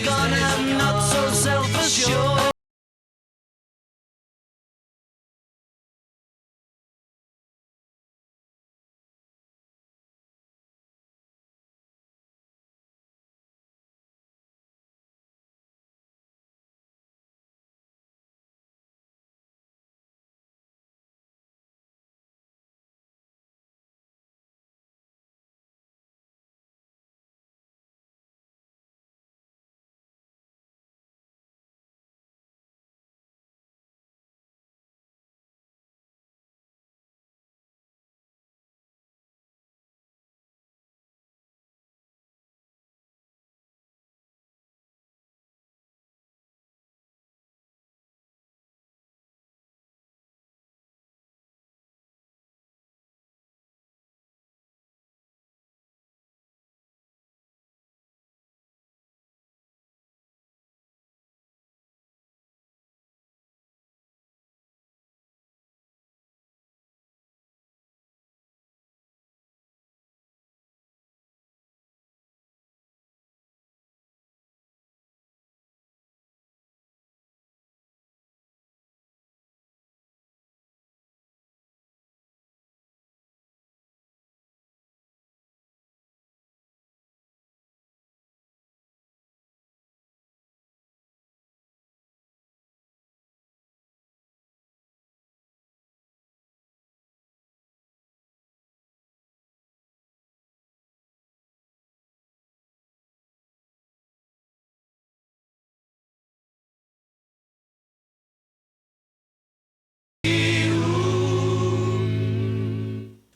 on, I'm not so self-assured.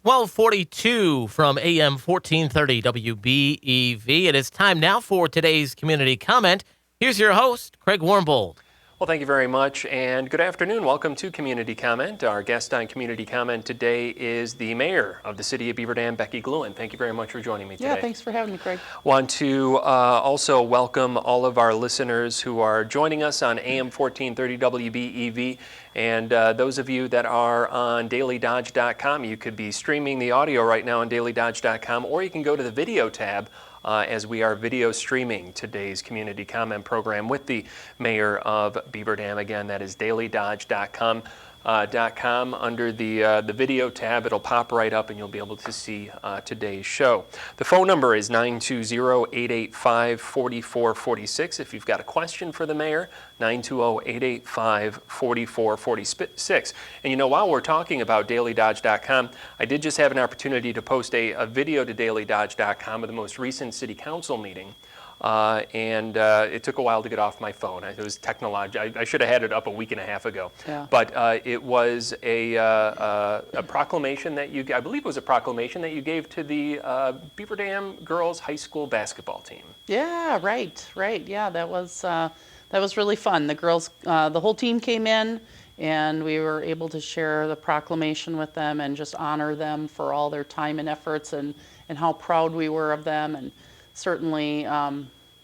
Well, 42 from AM 1430 WBEV. It is time now for today's community comment. Here's your host, Craig Warmbold. Well, thank you very much, and good afternoon. Welcome to Community Comment. Our guest on Community Comment today is the mayor of the city of Beaver Dam, Becky Gluin. Thank you very much for joining me today. Yeah, thanks for having me, Craig. Want to also welcome all of our listeners who are joining us on AM 1430 WBEV, and those of you that are on dailydodge.com. You could be streaming the audio right now on dailydodge.com, or you can go to the video tab as we are video streaming today's community comment program with the mayor of Beaver Dam. Again, that is dailydodge.com. Under the video tab. It'll pop right up and you'll be able to see today's show. The phone number is 920-885-4446. If you've got a question for the mayor, 920-885-4446. And you know, while we're talking about dailydodge.com, I did just have an opportunity to post a video to dailydodge.com of the most recent city council meeting. And it took a while to get off my phone. It was technological. I should have had it up a week and a half ago. Yeah. But it was a proclamation that I believe it was a proclamation that you gave to the Beaver Dam girls high school basketball team. Yeah, right. Yeah, that was really fun. The girls, the whole team came in, and we were able to share the proclamation with them and just honor them for all their time and efforts and how proud we were of them, and certainly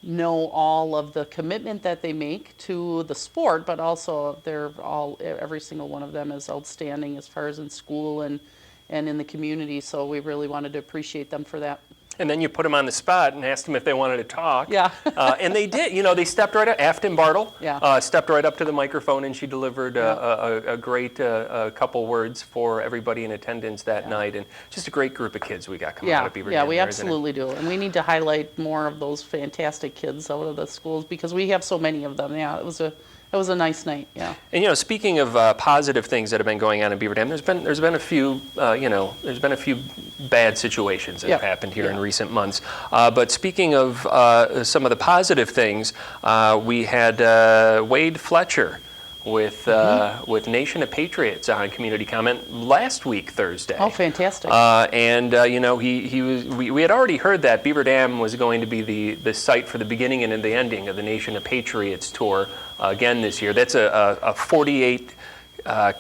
know all of the commitment that they make to the sport, but also every single one of them is outstanding as far as in school and in the community. So we really wanted to appreciate them for that. And then you put them on the spot and asked them if they wanted to talk. Yeah. And they did. You know, they stepped right up. Afton Bartle stepped right up to the microphone, and she delivered a great couple words for everybody in attendance that night. And just a great group of kids we got coming out of Beaver Dam. Yeah, we absolutely do. And we need to highlight more of those fantastic kids out of the schools because we have so many of them. Yeah, it was a nice night. Yeah. And you know, speaking of positive things that have been going on in Beaver Dam, there's been a few bad situations that have happened here in recent months. But speaking of some of the positive things, we had Wade Fletcher with Nation of Patriots on Community Comment last week, Thursday. Oh, fantastic! You know, we had already heard that Beaver Dam was going to be the site for the beginning and the ending of the Nation of Patriots tour again this year. That's a 48. I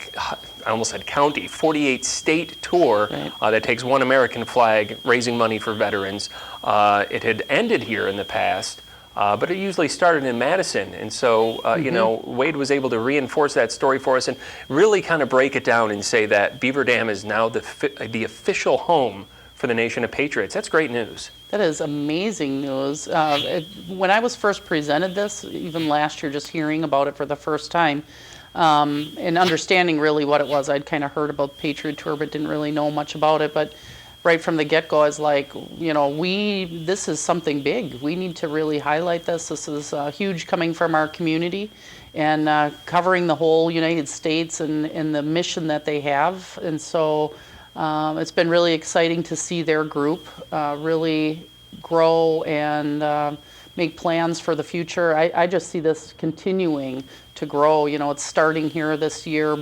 almost said county, 48 state tour that takes one American flag, raising money for veterans. It had ended here in the past. But it usually started in Madison, and so you know, Wade was able to reinforce that story for us and really kind of break it down and say that Beaver Dam is now the official home for the nation of patriots. That's great news. That is amazing news. When I was first presented this, even last year, just hearing about it for the first time, and understanding really what it was, I'd kind of heard about the Patriot Tour, but didn't really know much about it. But right from the get-go, I was like, this is something big. We need to really highlight this. This is huge coming from our community, and covering the whole United States and the mission that they have. And so it's been really exciting to see their group really grow and make plans for the future. I just see this continuing to grow. It's starting here this year,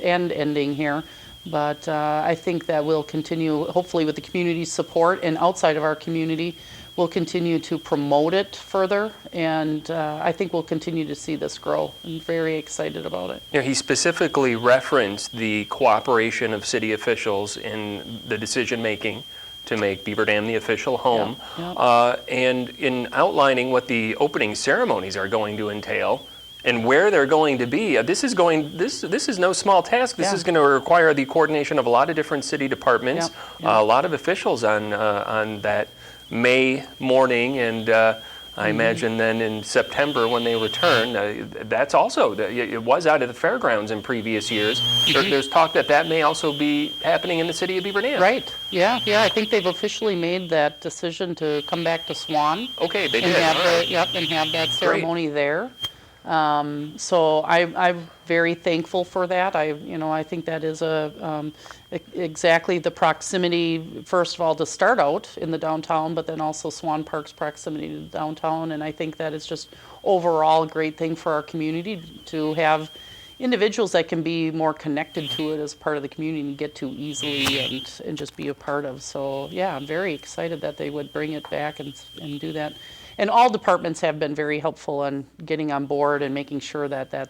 and ending here. But I think that we'll continue, hopefully with the community's support and outside of our community, we'll continue to promote it further. And I think we'll continue to see this grow. I'm very excited about it. He specifically referenced the cooperation of city officials in the decision-making to make Beaver Dam the official home. Yeah. And in outlining what the opening ceremonies are going to entail, and where they're going to be, this is no small task. This Yeah. is going to require the coordination of a lot of different city departments, Yeah. a lot of officials on that May morning, and I imagine then in September when they return. That's also, it was out of the fairgrounds in previous years. There's talk that may also be happening in the city of Beaver Dam. Right. Yeah. I think they've officially made that decision to come back to Swan. Okay, they and did. have All right. and have that ceremony there. So I'm very thankful for that. I think that is exactly the proximity, first of all, to start out in the downtown, but then also Swan Park's proximity to the downtown. And I think that is just overall a great thing for our community to have individuals that can be more connected to it as part of the community and get to easily and just be a part of. So yeah, I'm very excited that they would bring it back and do that. And all departments have been very helpful in getting on board and making sure that that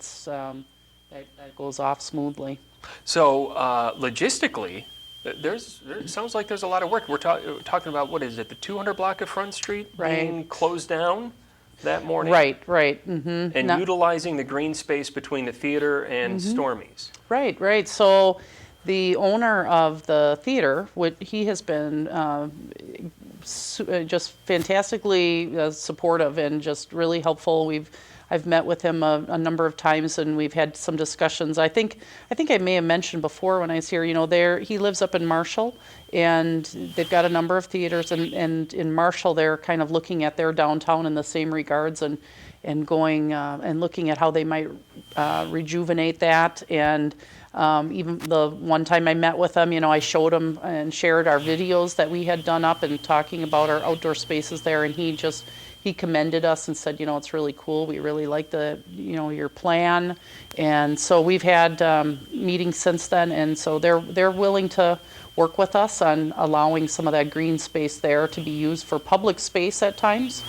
goes off smoothly. So logistically, it sounds like there's a lot of work. We're talking about, what is it, the 200 block of Front Street being closed down that morning? Right. Mm-hmm. And utilizing the green space between the theater and Stormy's. Right. So the owner of the theater, he has been just fantastically supportive and just really helpful. I've met with him a number of times, and we've had some discussions. I think I may have mentioned before when I was here, he lives up in Marshall, and they've got a number of theaters, and in Marshall they're kind of looking at their downtown in the same regards, and going and looking at how they might rejuvenate that. And even the one time I met with him, I showed him and shared our videos that we had done up and talking about our outdoor spaces there, and he commended us and said, it's really cool. We really like your plan. And so we've had meetings since then, and so they're willing to work with us on allowing some of that green space there to be used for public space at times.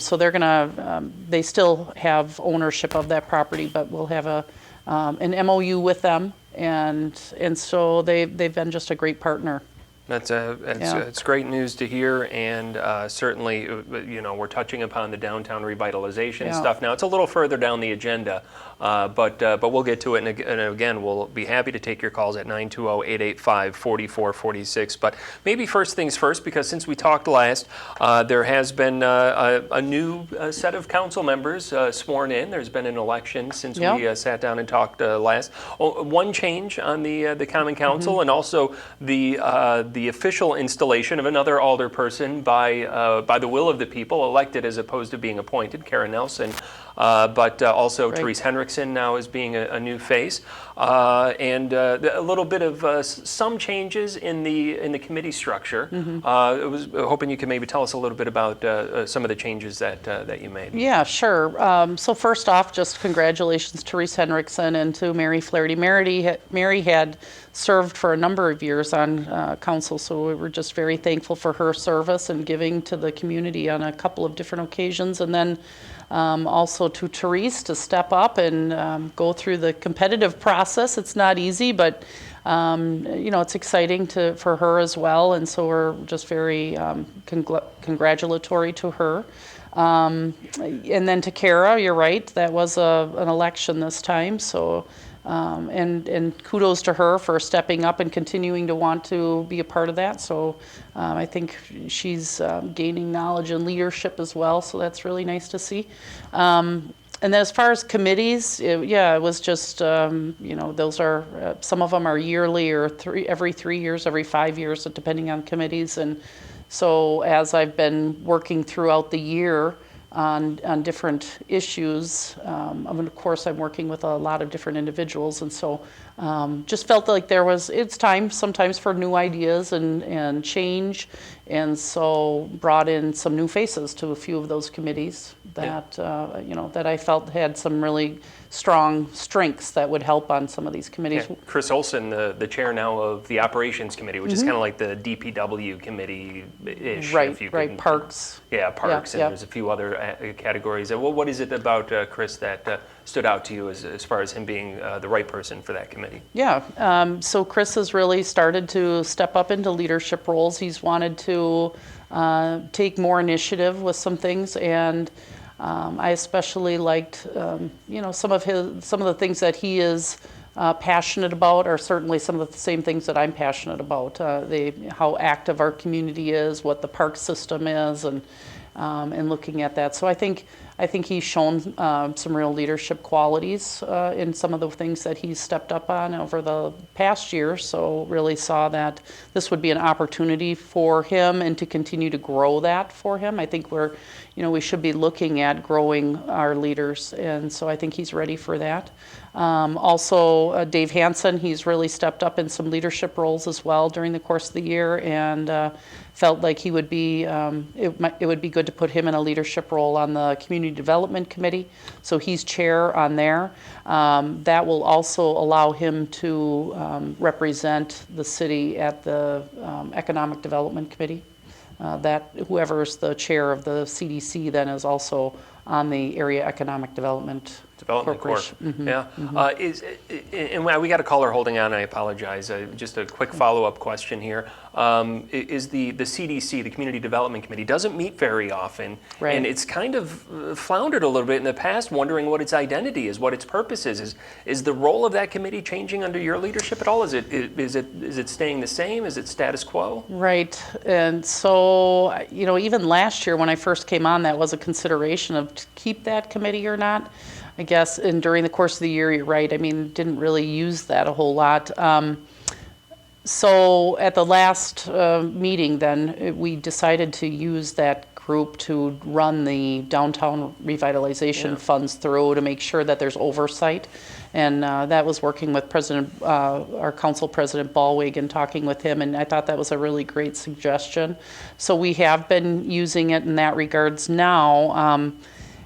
So they're gonna, they still have ownership of that property, but we'll have an MOU with them, and so they've been just a great partner. It's great news to hear, and certainly, we're touching upon the downtown revitalization stuff now. It's a little further down the agenda, but we'll get to it, and again, we'll be happy to take your calls at 920-885-4446. But maybe first things first, because since we talked last, there has been a new set of council members sworn in. There's been an election since we sat down and talked last. One change on the Common Council, and also the official installation of another alderperson by the will of the people, elected as opposed to being appointed, Karen Nelson. But also Therese Henriksen now is being a new face, and a little bit of some changes in the committee structure. I was hoping you could maybe tell us a little bit about some of the changes that you made. Yeah, sure. So first off, just congratulations to Therese Henriksen and to Mary Flaherty. Mary had served for a number of years on council, so we were just very thankful for her service and giving to the community on a couple of different occasions. And then also to Therese to step up and go through the competitive process. It's not easy, but it's exciting for her as well, and so we're just very congratulatory to her. And then to Kara, you're right, that was an election this time, so and kudos to her for stepping up and continuing to want to be a part of that. So I think she's gaining knowledge and leadership as well, so that's really nice to see. And then as far as committees, it was just, those are, some of them are yearly or every 3 years, every 5 years, depending on committees. And so as I've been working throughout the year on different issues, of course I'm working with a lot of different individuals, and so just felt like it's time sometimes for new ideas and change, and so brought in some new faces to a few of those committees that that I felt had some really strong strengths that would help on some of these committees. Yeah. Chris Olson, the chair now of the Operations Committee, which is kind of like the DPW committee-ish. Right, Parks. Yeah, Parks, and yeah. there's a few other categories. What is it about Chris that stood out to you as far as him being the right person for that committee? Yeah, so Chris has really started to step up into leadership roles. He's wanted to take more initiative with some things, and I especially liked, some of the things that he is passionate about are certainly some of the same things that I'm passionate about. How active our community is, what the park system is, and looking at that. So I think he's shown some real leadership qualities in some of the things that he's stepped up on over the past year. So really saw that this would be an opportunity for him and to continue to grow that for him. I think we should be looking at growing our leaders, and so I think he's ready for that. Also, Dave Hansen, he's really stepped up in some leadership roles as well during the course of the year, and felt like he would be, it would be good to put him in a leadership role on the Community Development Committee. So he's chair on there. That will also allow him to represent the city at the Economic Development Committee. That whoever's the chair of the CDC then is also on the Area Economic Development Corporation. Mm-hmm. Yeah. And we got a caller holding on. I apologize. Just a quick follow-up question here. Is the CDC, the Community Development Committee, doesn't meet very often, right. And it's kind of floundered a little bit in the past, wondering what its identity is, what its purpose is. Is the role of that committee changing under your leadership at all? Is it staying the same? Is it status quo? Right. And so, even last year when I first came on, that was a consideration of to keep that committee or not. I guess, and during the course of the year, you're right. I mean, didn't really use that a whole lot. So at the last meeting, then we decided to use that group to run the downtown revitalization funds through to make sure that there's oversight, and that was working with our council president Ballwig and talking with him, and I thought that was a really great suggestion. So we have been using it in that regards now.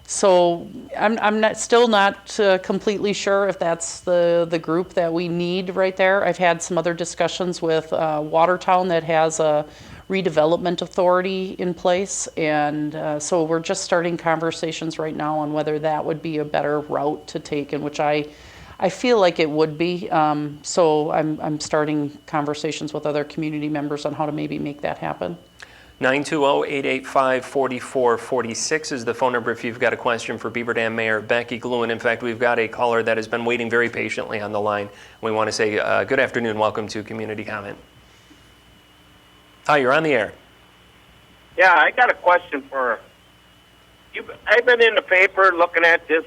So I'm still not completely sure if that's the group that we need right there. I've had some other discussions with Watertown that has a redevelopment authority in place, and so we're just starting conversations right now on whether that would be a better route to take, in which I feel like it would be. So I'm starting conversations with other community members on how to maybe make that happen. 920-885-4446 is the phone number if you've got a question for Beaver Dam Mayor Becky Gluin. In fact, we've got a caller that has been waiting very patiently on the line. We want to say good afternoon. Welcome to Community Comment. Hi, you're on the air. Yeah, I got a question for you. I've been in the paper looking at this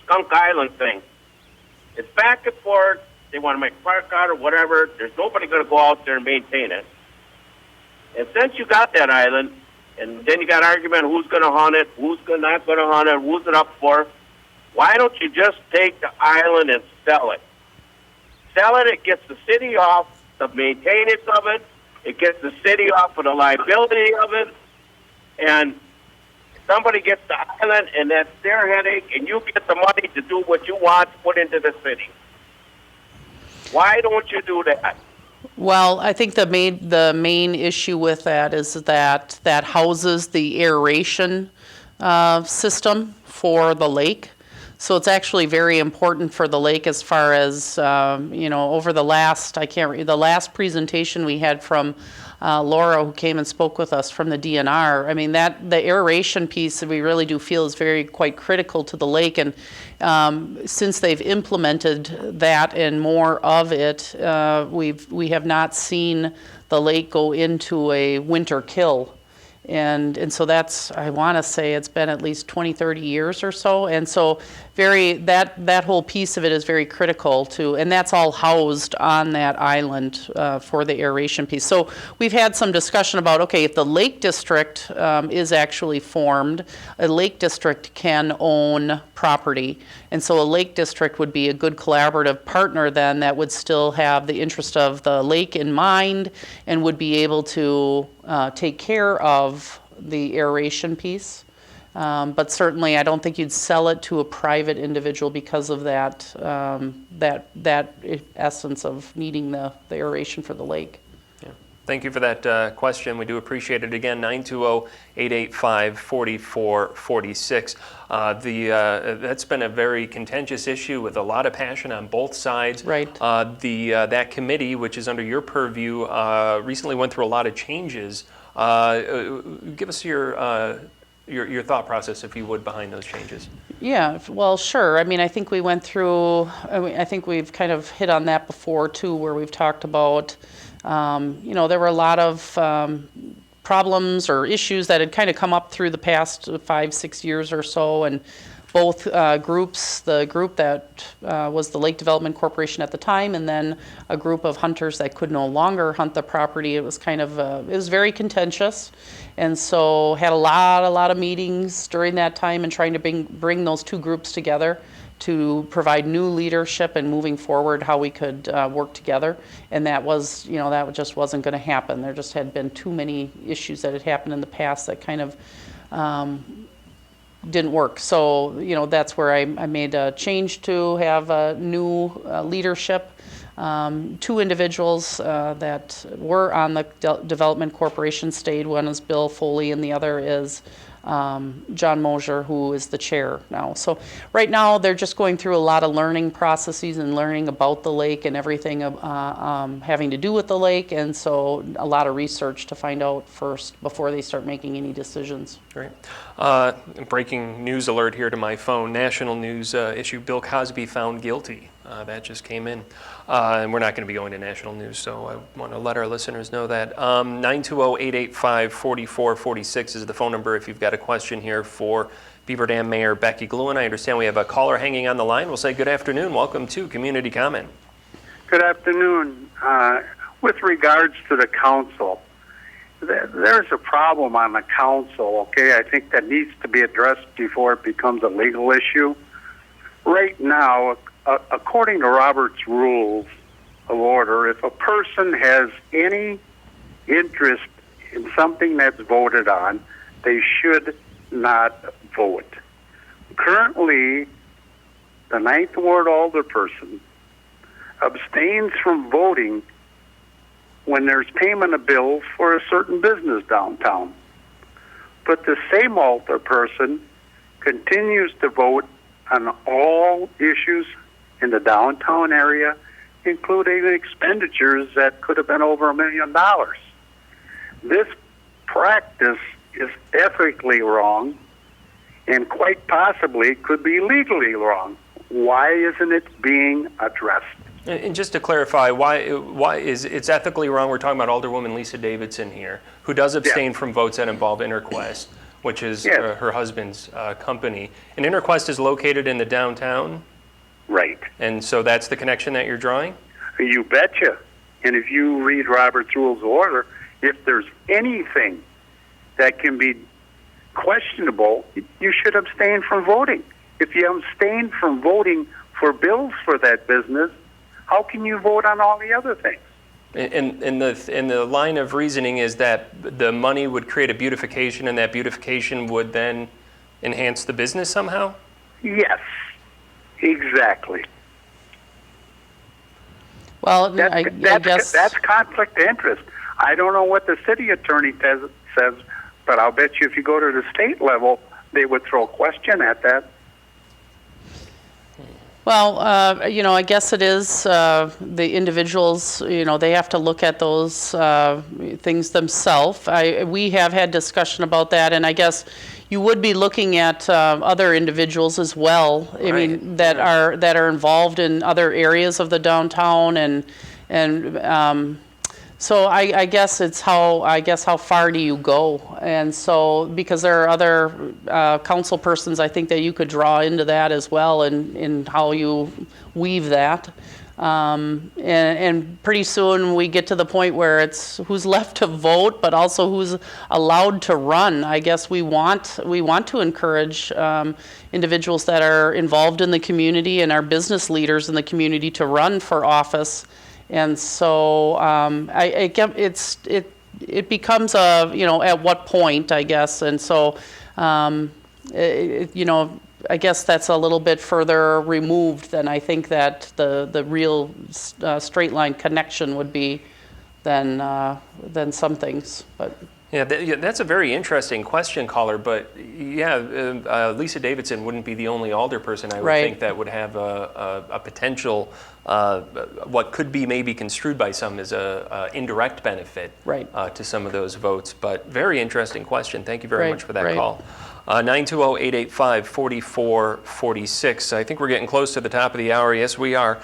Skunk Island thing. It's back and forth. They want to make a park out or whatever. There's nobody going to go out there and maintain it. And since you got that island, and then you got argument who's going to hunt it, who's not going to hunt it, who's it up for, why don't you just take the island and sell it? Sell it, it gets the city off the maintenance of it, it gets the city off of the liability of it, and somebody gets the island, and that's their headache, and you get the money to do what you want to put into the city. Why don't you do that? Well, I think the main issue with that is that houses the aeration system for the lake. So it's actually very important for the lake as far as, over the last, the last presentation we had from Laura, who came and spoke with us from the DNR. I mean, that the aeration piece that we really do feel is quite critical to the lake, and since they've implemented that and more of it, we have not seen the lake go into a winter kill. And so that's, I want to say it's been at least 20, 30 years or so. And so that whole piece of it is very critical to, and that's all housed on that island for the aeration piece. So we've had some discussion about, okay, if the Lake District is actually formed, a Lake District can own property. And so a Lake District would be a good collaborative partner then that would still have the interest of the lake in mind and would be able to take care of the aeration piece. But certainly, I don't think you'd sell it to a private individual because of that that essence of needing the aeration for the lake. Yeah. Thank you for that question. We do appreciate it. Again, 920-885-4446. That's been a very contentious issue with a lot of passion on both sides. Right. That committee, which is under your purview, recently went through a lot of changes. Give us your thought process, if you would, behind those changes. Yeah, well, sure. I mean, I think we went through, I think we've kind of hit on that before, too, where we've talked about, there were a lot of problems or issues that had kind of come up through the past 5-6 years or so, and both groups, the group that was the Lake Development Corporation at the time, and then a group of hunters that could no longer hunt the property. It was kind of, it was very contentious, and so had a lot of meetings during that time and trying to bring those two groups together to provide new leadership and moving forward how we could work together. And that was, that just wasn't going to happen. There just had been too many issues that had happened in the past that kind of didn't work. So, that's where I made a change to have a new leadership. Two individuals that were on the Development Corporation stayed. One is Bill Foley and the other is John Mosier, who is the chair now. So right now they're just going through a lot of learning processes and learning about the lake and everything having to do with the lake, and so a lot of research to find out first before they start making any decisions. Great. Breaking news alert here to my phone. National news issue, Bill Cosby found guilty. That just came in. And we're not going to be going to national news, so I want to let our listeners know that. 920-885-4446 is the phone number if you've got a question here for Beaver Dam Mayor Becky Gluin. I understand we have a caller hanging on the line. We'll say good afternoon. Welcome to Community Comment. Good afternoon. With regards to the council, there's a problem on the council, okay? I think that needs to be addressed before it becomes a legal issue. Right now, according to Robert's Rules of Order, if a person has any interest in something that's voted on, they should not vote. Currently, the Ninth Ward alderperson abstains from voting when there's payment of bills for a certain business downtown. But the same alderperson continues to vote on all issues in the downtown area, including expenditures that could have been over $1 million. This practice is ethically wrong and quite possibly could be legally wrong. Why isn't it being addressed? And just to clarify, why is it's ethically wrong? We're talking about Alderwoman Lisa Davidson here, who does abstain from votes that involve Interquest, which is her husband's company. And Interquest is located in the downtown? Right. And so that's the connection that you're drawing? You betcha. And if you read Robert's Rules of Order, if there's anything that can be questionable, you should abstain from voting. If you abstain from voting for bills for that business, how can you vote on all the other things? And the line of reasoning is that the money would create a beautification, and that beautification would then enhance the business somehow? Yes, exactly. Well, I guess that's conflict of interest. I don't know what the city attorney says, but I'll bet you if you go to the state level, they would throw a question at that. Well, I guess it is the individuals, they have to look at those things themselves. We have had discussion about that, and I guess you would be looking at other individuals as well. I mean, that are involved in other areas of the downtown, and so I guess it's how far do you go? And so, because there are other council persons, I think that you could draw into that as well, in how you weave that. And pretty soon we get to the point where it's who's left to vote, but also who's allowed to run. I guess we want to encourage individuals that are involved in the community and are business leaders in the community to run for office. And so it becomes at what point, I guess. And so, I guess that's a little bit further removed than I think that the real straight line connection would be than some things. But Yeah, that's a very interesting question, caller. But Lisa Davidson wouldn't be the only alderperson, I would think, that would have a potential, what could be maybe construed by some as a indirect benefit to some of those votes. But very interesting question. Thank you very much for that call. 920-885-4446. I think we're getting close to the top of the hour. Yes, we are.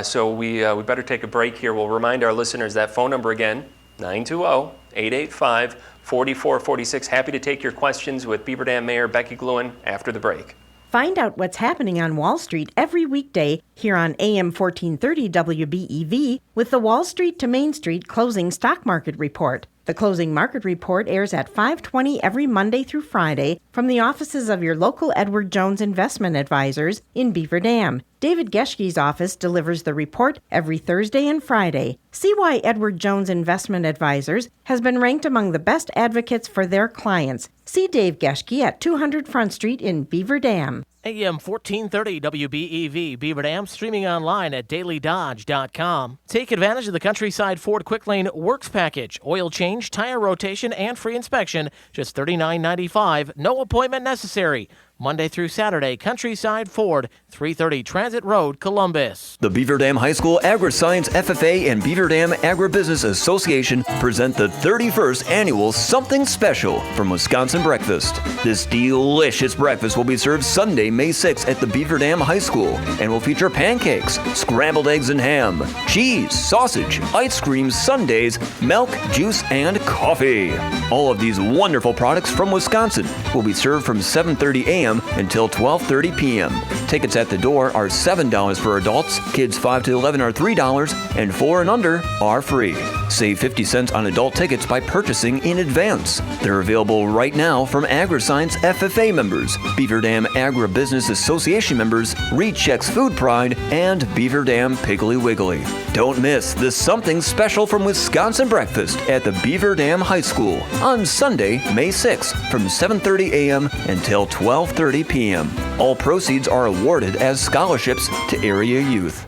So we better take a break here. We'll remind our listeners that phone number again, 920-885-4446. Happy to take your questions with Beaver Dam Mayor Becky Gluin after the break. Find out what's happening on Wall Street every weekday here on AM 1430 WBEV with the Wall Street to Main Street Closing Stock Market Report. The Closing Market Report airs at 5:20 every Monday through Friday from the offices of your local Edward Jones Investment Advisors in Beaver Dam. David Geschke's office delivers the report every Thursday and Friday. See why Edward Jones Investment Advisors has been ranked among the best advocates for their clients. See Dave Geschke at 200 Front Street in Beaver Dam. AM 1430 WBEV Beaver Dam, streaming online at dailydodge.com. Take advantage of the Countryside Ford Quick Lane Works Package. Oil change, tire rotation, and free inspection. Just $39.95. No appointment necessary. Monday through Saturday, Countryside Ford, 330 Transit Road, Columbus. The Beaver Dam High School Agri-Science FFA and Beaver Dam Agribusiness Association present the 31st annual Something Special from Wisconsin Breakfast. This delicious breakfast will be served Sunday, May 6th at the Beaver Dam High School and will feature pancakes, scrambled eggs and ham, cheese, sausage, ice cream, sundaes, milk, juice, and coffee. All of these wonderful products from Wisconsin will be served from 7:30 a.m. until 12:30 p.m. Tickets at the door are $7 for adults, kids 5 to 11 are $3, and 4 and under are free. Save 50 cents on adult tickets by purchasing in advance. They're available right now from Agri-Science FFA members, Beaver Dam Agribusiness Association members, Reed Check's Food Pride, and Beaver Dam Piggly Wiggly. Don't miss the Something Special from Wisconsin Breakfast at the Beaver Dam High School on Sunday, May 6th from 7:30 a.m. until 12:30 p.m. All proceeds are awarded as scholarships to area youth.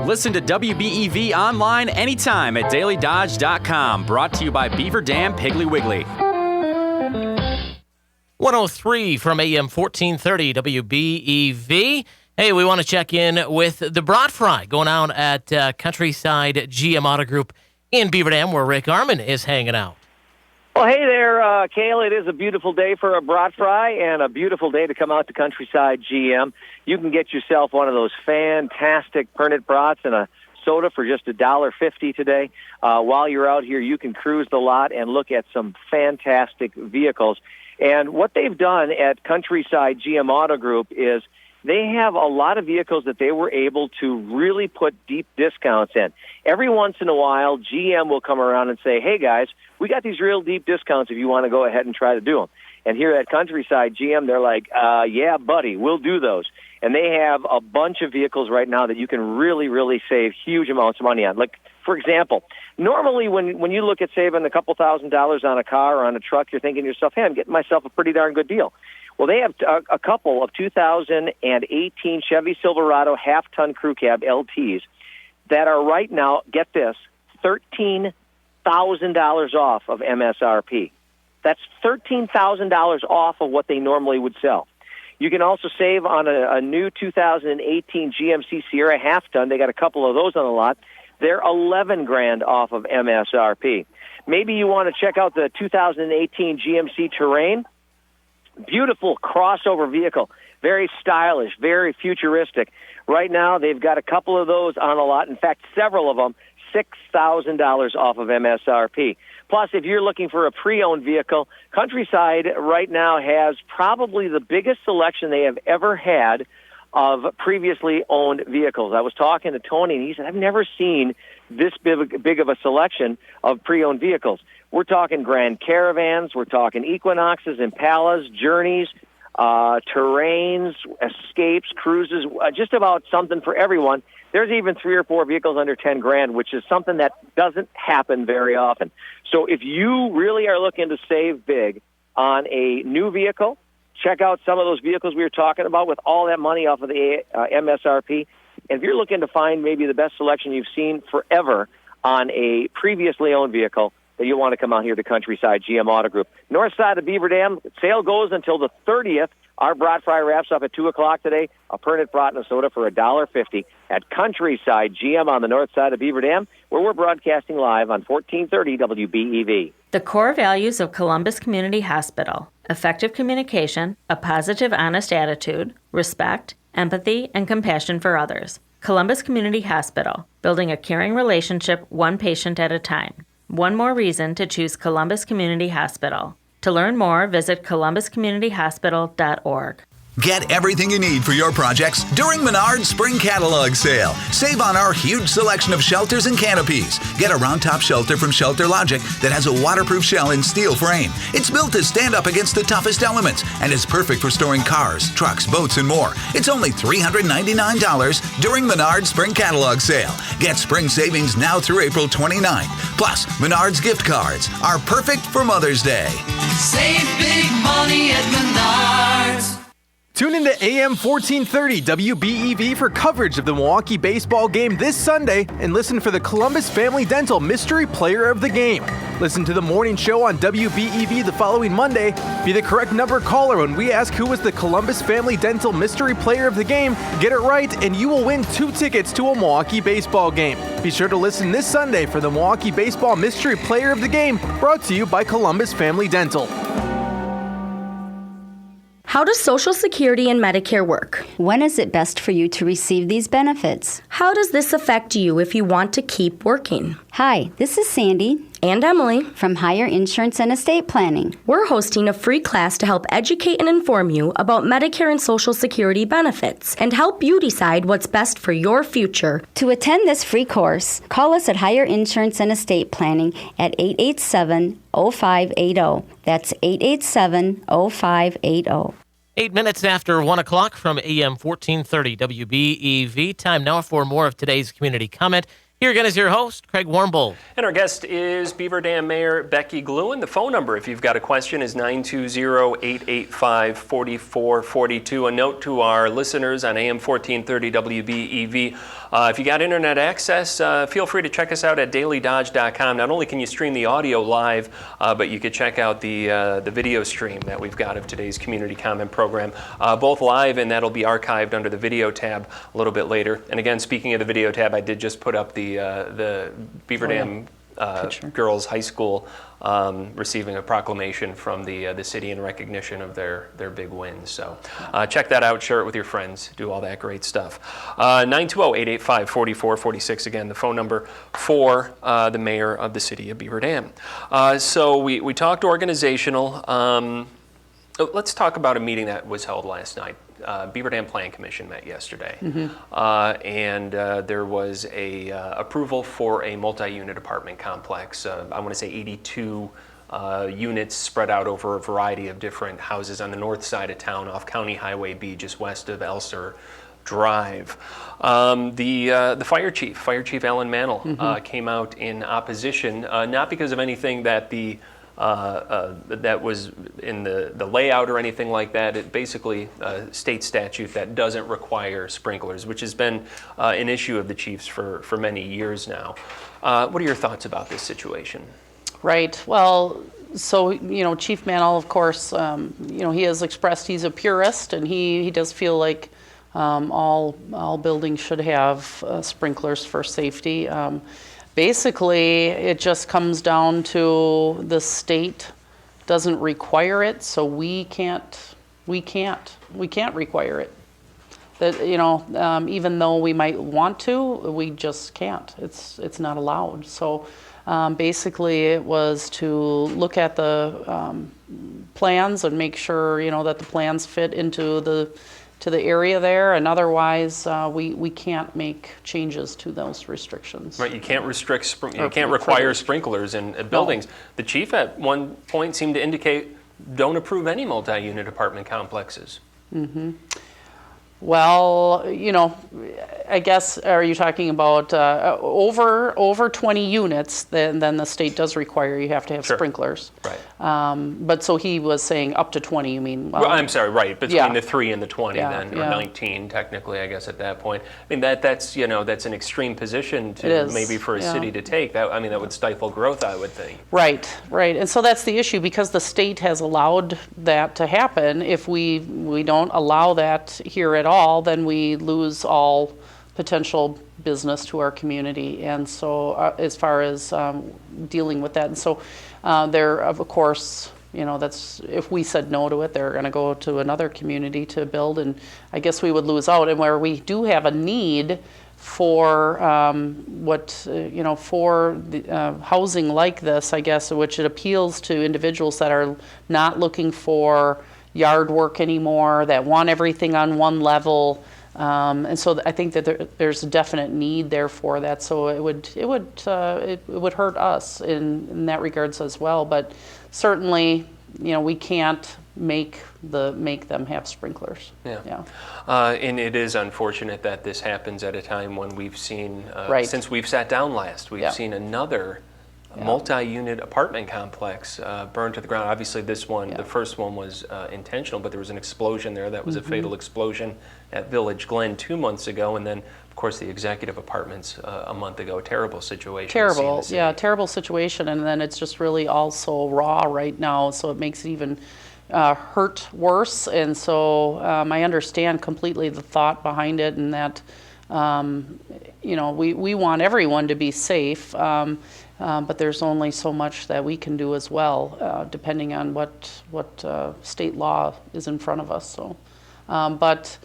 Listen to WBEV online anytime at dailydodge.com. Brought to you by Beaver Dam Piggly Wiggly. 103 from AM 1430 WBEV. Hey, we want to check in with the Brat Fry going on at Countryside GM Auto Group in Beaver Dam, where Rick Arman is hanging out. Well, hey there, Cale. It is a beautiful day for a brat fry and a beautiful day to come out to Countryside GM. You can get yourself one of those fantastic Pernod brats and a soda for just $1.50 today. While you're out here, you can cruise the lot and look at some fantastic vehicles. And what they've done at Countryside GM Auto Group is they have a lot of vehicles that they were able to really put deep discounts in. Every once in a while, GM will come around and say, hey, guys, we got these real deep discounts if you want to go ahead and try to do them. And here at Countryside GM, they're like, yeah, buddy, we'll do those. And they have a bunch of vehicles right now that you can really, really save huge amounts of money on. Like, for example, normally when you look at saving a couple $1,000s on a car or on a truck, you're thinking to yourself, hey, I'm getting myself a pretty darn good deal. Well, they have a couple of 2018 Chevy Silverado half-ton crew cab LTs that are right now, get this, $13,000 off of MSRP. That's $13,000 off of what they normally would sell. You can also save on a new 2018 GMC Sierra half-ton. They got a couple of those on the lot. They're $11,000 off of MSRP. Maybe you want to check out the 2018 GMC Terrain. Beautiful crossover vehicle. Very stylish, very futuristic. Right now, they've got a couple of those on the lot. In fact, several of them, $6,000 off of MSRP. Plus, if you're looking for a pre-owned vehicle, Countryside right now has probably the biggest selection they have ever had of previously owned vehicles. I was talking to Tony, and he said, I've never seen this big of a selection of pre-owned vehicles. We're talking Grand Caravans, we're talking Equinoxes, Impalas, Journeys, Terrains, Escapes, Cruises, just about something for everyone. There's even 3 or 4 vehicles under $10,000, which is something that doesn't happen very often. So if you really are looking to save big on a new vehicle, check out some of those vehicles we were talking about with all that money off of the MSRP. And if you're looking to find maybe the best selection you've seen forever on a previously owned vehicle, then you'll want to come out here to Countryside GM Auto Group. North side of Beaver Dam, sale goes until the 30th. Our brat fry wraps up at 2 o'clock today. A Pernod brat and a soda for $1.50 at Countryside GM on the north side of Beaver Dam, where we're broadcasting live on 1430 WBEV. The core values of Columbus Community Hospital: effective communication, a positive, honest attitude, respect, empathy, and compassion for others. Columbus Community Hospital, building a caring relationship one patient at a time. One more reason to choose Columbus Community Hospital. To learn more, visit columbuscommunityhospital.org. Get everything you need for your projects during Menard's Spring Catalog Sale. Save on our huge selection of shelters and canopies. Get a round-top shelter from Shelter Logic that has a waterproof shell and steel frame. It's built to stand up against the toughest elements and is perfect for storing cars, trucks, boats, and more. It's only $399 during Menard's Spring Catalog Sale. Get spring savings now through April 29th. Plus, Menard's gift cards are perfect for Mother's Day. Save big money at Menards. Tune into AM 1430 WBEV for coverage of the Milwaukee baseball game this Sunday and listen for the Columbus Family Dental Mystery Player of the Game. Listen to the morning show on WBEV the following Monday. Be the correct number caller when we ask who was the Columbus Family Dental Mystery Player of the Game. Get it right and you will win 2 tickets to a Milwaukee baseball game. Be sure to listen this Sunday for the Milwaukee Baseball Mystery Player of the Game, brought to you by Columbus Family Dental. How does Social Security and Medicare work? When is it best for you to receive these benefits? How does this affect you if you want to keep working? Hi, this is Sandy and Emily from Higher Insurance and Estate Planning. We're hosting a free class to help educate and inform you about Medicare and Social Security benefits and help you decide what's best for your future. To attend this free course, call us at Higher Insurance and Estate Planning at 887-0580. That's 887-0580. 8 minutes after 1 o'clock from AM 1430 WBEV. Time now for more of today's community comment. Here again is your host, Craig Warmbold. And our guest is Beaver Dam Mayor Becky Gluen. The phone number, if you've got a question, is 920-885-4442. A note to our listeners on AM 1430 WBEV. If you got internet access, feel free to check us out at dailydodge.com. Not only can you stream the audio live, but you could check out the video stream that we've got of today's community comment program, both live, and that'll be archived under the video tab a little bit later. And again, speaking of the video tab, I did just put up the Beaver Dam Girls High School receiving a proclamation from the city in recognition of their big wins. So check that out, share it with your friends, do all that great stuff. 920-885-4446, again, the phone number for the mayor of the city of Beaver Dam. So we talked organizational. Let's talk about a meeting that was held last night. Beaver Dam Plan Commission met yesterday, and there was a approval for a multi-unit apartment complex. I want to say 82 units spread out over a variety of different houses on the north side of town off County Highway B, just west of Elser Drive. The fire chief Alan Mantle, came out in opposition, not because of anything that that was in the layout or anything like that. It basically state statute that doesn't require sprinklers, which has been an issue of the chiefs for many years now. What are your thoughts about this situation? Right. Well, So, Chief Mantle, of course, he has expressed he's a purist, and he does feel like all buildings should have sprinklers for safety. Basically, it just comes down to the state doesn't require it, so we can't require it. That even though we might want to, we just can't. It's not allowed. So basically, it was to look at the plans and make sure that the plans fit into the area there, and otherwise we can't make changes to those restrictions. Right, you can't require sprinklers in buildings. No. The chief at one point seemed to indicate don't approve any multi-unit apartment complexes. Mm-hmm. Well, I guess, are you talking about over 20 units, then the state does require you have to have sprinklers. Right. But so he was saying up to 20, you mean? Well, I'm sorry, right, between the 3 and the 20 or 19 technically, I guess, at that point. I mean, that's an extreme position maybe for a city to take. That would stifle growth, I would think. Right. And so that's the issue, because the state has allowed that to happen. If we don't allow that here at all, then we lose all potential business to our community. And so as far as dealing with that, and so there, of course, that's, if we said no to it, they're going to go to another community to build, and I guess we would lose out. And where we do have a need for for the, housing like this, I guess, which it appeals to individuals that are not looking for yard work anymore, that want everything on one level, and so I think that there's a definite need there for that. So it would hurt us in that regards as well. But certainly, we can't make them have sprinklers. Yeah. And it is unfortunate that this happens at a time when we've seen since we've sat down last, we've seen another multi-unit apartment complex burned to the ground. Obviously, this one, the first one was intentional, but there was an explosion there. That was a fatal explosion at Village Glen 2 months ago, and then, of course, the Executive Apartments a month ago. Terrible situation. Terrible situation, and then it's just really also raw right now, so it makes it even hurt worse. And so I understand completely the thought behind it, and that we want everyone to be safe. But there's only so much that we can do as well, depending on what state law is in front of us. So, but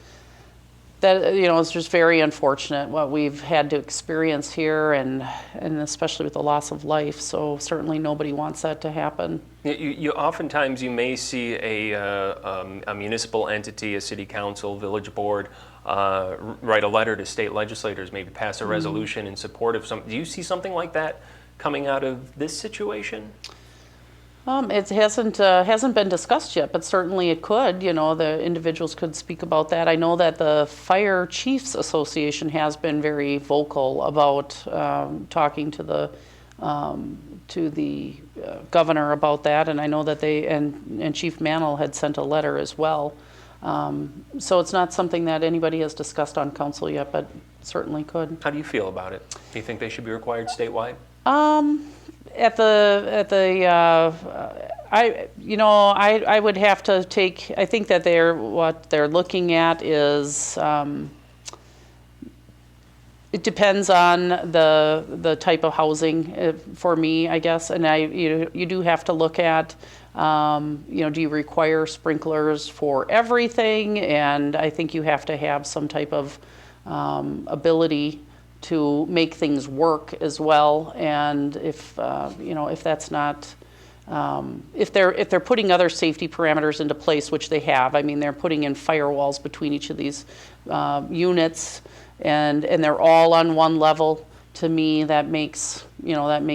that it's just very unfortunate what we've had to experience here, and especially with the loss of life. So certainly nobody wants that to happen. You oftentimes you may see a municipal entity, a city council, village board, write a letter to state legislators, maybe pass a resolution in support of some. Do you see something like that coming out of this situation? It hasn't been discussed yet, but certainly it could. The individuals could speak about that. I know that the Fire Chiefs Association has been very vocal about talking to the governor about that, and I know that they and Chief Mantle had sent a letter as well. So it's not something that anybody has discussed on council yet, but certainly could. How do you feel about it? Do you think they should be required statewide? I would have to take. I think that what they're looking at is it depends on the type of housing for me, I guess, and you do have to look at. Do you require sprinklers for everything? And I think you have to have some type of ability to make things work as well. And if that's not, if they're putting other safety parameters into place, which they have, they're putting in firewalls between each of these units, and they're all on one level. To me, that makes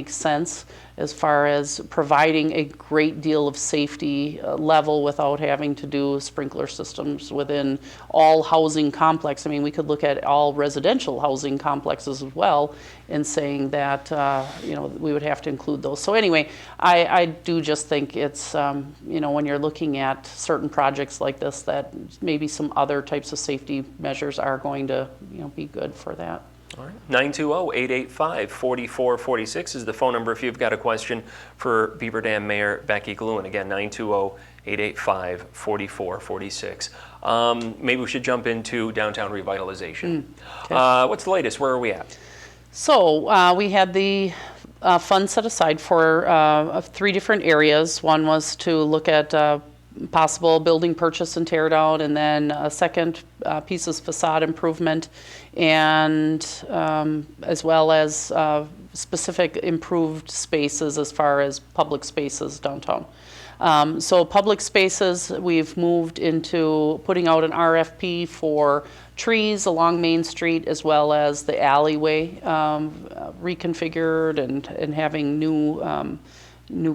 sense as far as providing a great deal of safety level without having to do sprinkler systems within all housing complex. We could look at all residential housing complexes as well and saying that, we would have to include those. So anyway, I do just think it's, when you're looking at certain projects like this, that maybe some other types of safety measures are going to, be good for that. All right. 920-885-4446 is the phone number if you've got a question for Beaver Dam Mayor Becky Gluin. Again, 920-885-4446. Maybe we should jump into downtown revitalization. Okay. What's the latest? Where are we at? So we had the funds set aside for 3 different areas. One was to look at possible building purchase and tear down, and then a second piece is facade improvement, and as well as specific improved spaces as far as public spaces downtown. So public spaces, we've moved into putting out an RFP for trees along Main Street, as well as the alleyway reconfigured and having new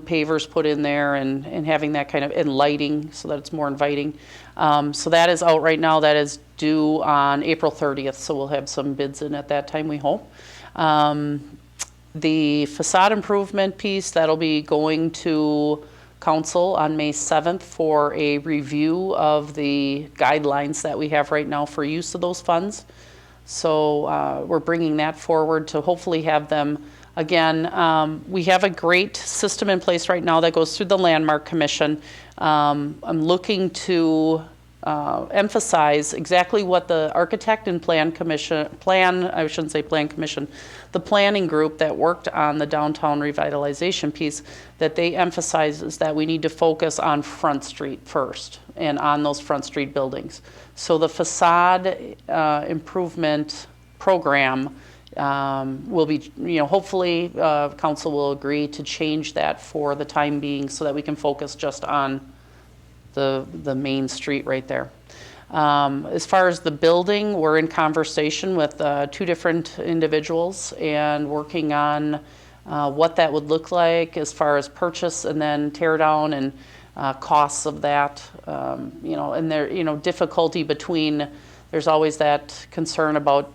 pavers put in there and having that kind of, and lighting so that it's more inviting. So that is out right now. That is due on April 30th, so we'll have some bids in at that time, we hope. The facade improvement piece, that'll be going to council on May 7th for a review of the guidelines that we have right now for use of those funds. So we're bringing that forward to hopefully have them. Again, we have a great system in place right now that goes through the Landmark Commission. I'm looking to emphasize exactly what the Architect and Plan Commission, the planning group that worked on the downtown revitalization piece, that they emphasize is that we need to focus on Front Street first and on those Front Street buildings. So the facade improvement program will be, hopefully council will agree to change that for the time being so that we can focus just on the main street right there. As far as the building, we're in conversation with 2 different individuals and working on what that would look like as far as purchase and then tear down and costs of that. And there, difficulty between, there's always that concern about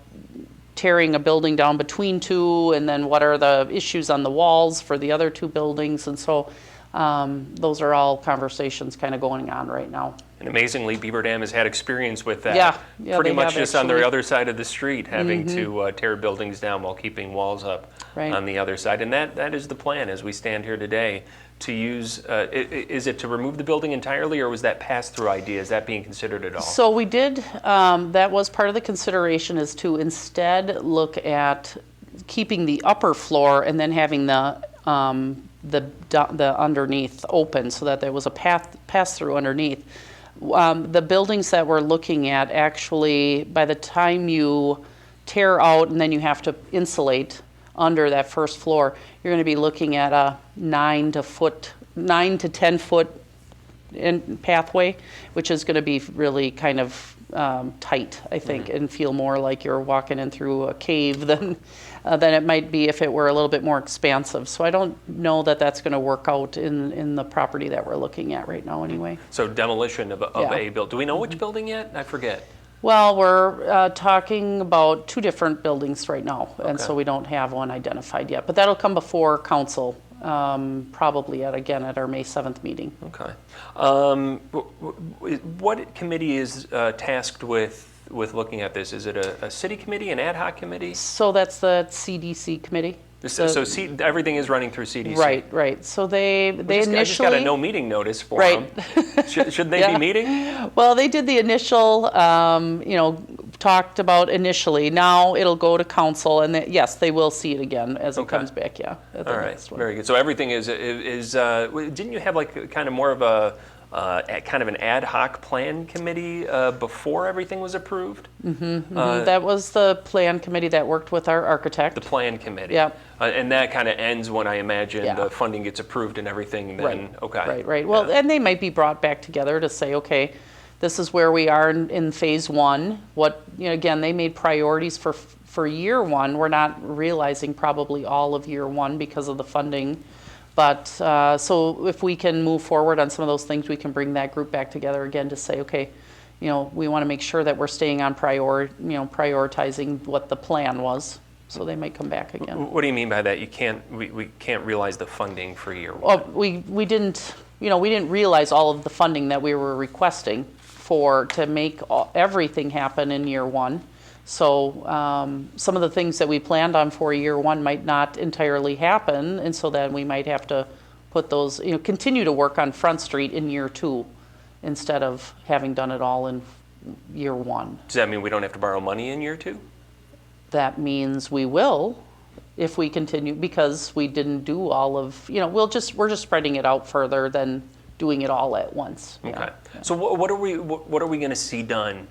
tearing a building down between 2, and then what are the issues on the walls for the other 2 buildings. And so those are all conversations kind of going on right now. And amazingly, Beaver Dam has had experience with that. Yeah, pretty much have just on the other side of the street, having to tear buildings down while keeping walls up on the other side. And that is the plan as we stand here today, to use, is it to remove the building entirely, or was that pass-through idea? Is that being considered at all? So we did, that was part of the consideration, is to instead look at keeping the upper floor and then having the underneath open so that there was a pass-through underneath. The buildings that we're looking at, actually, by the time you tear out and then you have to insulate under that first floor, you're going to be looking at a 9 to 10 foot pathway, which is going to be really kind of tight, I think, and feel more like you're walking in through a cave than it might be if it were a little bit more expansive. So I don't know that that's going to work out in the property that we're looking at right now anyway. So demolition of a building. Do we know which building yet? I forget. Well, we're talking about 2 different buildings right now, and so we don't have one identified yet. But that'll come before council, probably at our May 7th meeting. Okay. What committee is tasked with looking at this? Is it a city committee, an ad hoc committee? So that's the CDC committee. So everything is running through CDC. Right. So they initially, I just got a no meeting notice for them. Shouldn't they be meeting? Well, they did the initial, talked about initially. Now it'll go to council, and yes, they will see it again as it comes back. Yeah. All right. Very good. So everything is. Didn't you have like kind of more of a kind of an ad hoc plan committee before everything was approved? That was the plan committee that worked with our architect. The plan committee. Yeah. And that kind of ends when I imagine the funding gets approved and everything. Then Right. Well, and they might be brought back together to say, okay, this is where we are in phase 1. What again, they made priorities for year 1. We're not realizing probably all of year 1 because of the funding. But so if we can move forward on some of those things, we can bring that group back together again to say, okay, we want to make sure that we're staying on prioritizing what the plan was. So they might come back again. What do you mean by that? We can't realize the funding for year 1. Well, we didn't realize all of the funding that we were requesting to make everything happen in year 1. So some of the things that we planned on for year one might not entirely happen, and so then we might have to put those, continue to work on Front Street in year two instead of having done it all in year one. Does that mean we don't have to borrow money in year two? That means we will if we continue, because we didn't do all of, we're just spreading it out further than doing it all at once. Okay. Yeah. So what are we going to see done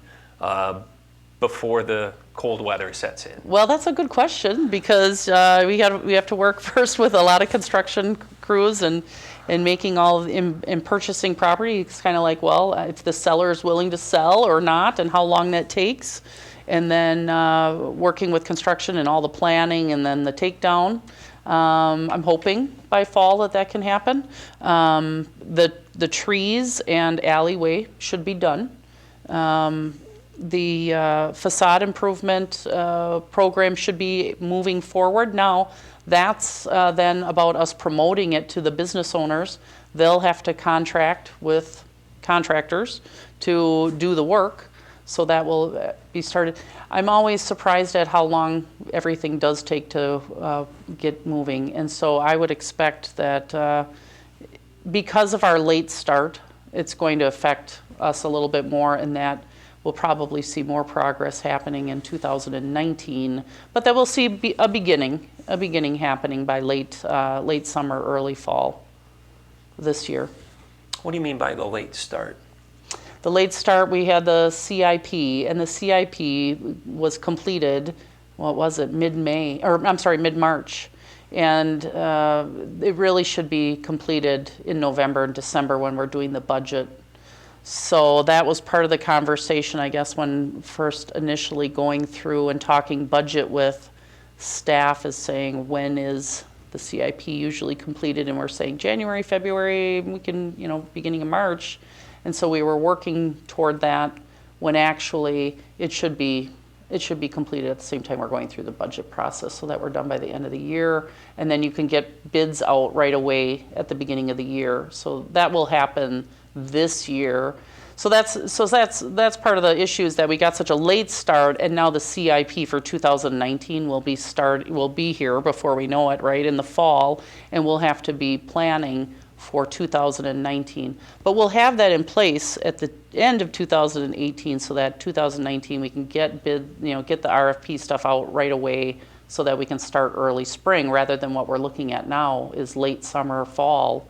before the cold weather sets in? Well, that's a good question, because we have to work first with a lot of construction crews and making all in purchasing property. It's kind of like, well, if the seller is willing to sell or not, and how long that takes, and then working with construction and all the planning, and then the takedown. I'm hoping by fall that can happen. The trees and alleyway should be done. The facade improvement program should be moving forward. Now, that's then about us promoting it to the business owners. They'll have to contract with contractors to do the work, so that will be started. I'm always surprised at how long everything does take to get moving, and so I would expect that because of our late start, it's going to affect us a little bit more, and that we'll probably see more progress happening in 2019, but that we'll see a beginning happening by late summer, early fall this year. What do you mean by the late start? The late start, we had the CIP, and the CIP was completed, mid-March. And it really should be completed in November and December when we're doing the budget. So that was part of the conversation, I guess, when first initially going through and talking budget with staff, is saying, when is the CIP usually completed? And we're saying January, February, we can, beginning of March. And so we were working toward that, when actually it should be completed at the same time we're going through the budget process, so that we're done by the end of the year. And then you can get bids out right away at the beginning of the year. So that will happen this year. So that's part of the issues, that we got such a late start, and now the CIP for 2019 will be here before we know it, right, in the fall, and we'll have to be planning for 2019. But we'll have that in place at the end of 2018, so that 2019 we can get the RFP stuff out right away, so that we can start early spring, rather than what we're looking at now is late summer, fall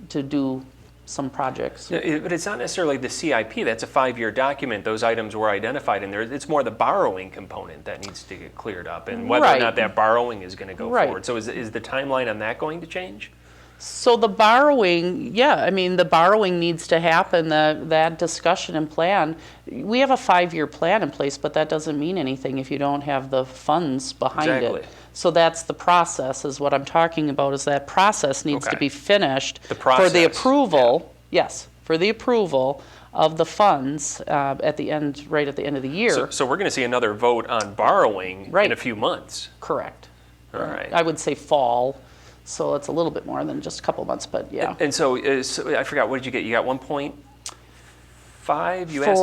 to do some projects. Yeah, but it's not necessarily the CIP. That's a 5-year document. Those items were identified in there. It's more the borrowing component that needs to get cleared up, and whether or not that borrowing is going to go forward. So is the timeline on that going to change? So the borrowing, the borrowing needs to happen, that discussion and plan. We have a 5-year plan in place, but that doesn't mean anything if you don't have the funds behind it. So that's the process, is what I'm talking about, is that process needs to be finished for the approval, for the approval of the funds right at the end of the year. So we're going to see another vote on borrowing in a few months. Correct. All right. I would say fall. So it's a little bit more than just a couple months, but yeah. And so I forgot, what did you get? You got 1.5? You asked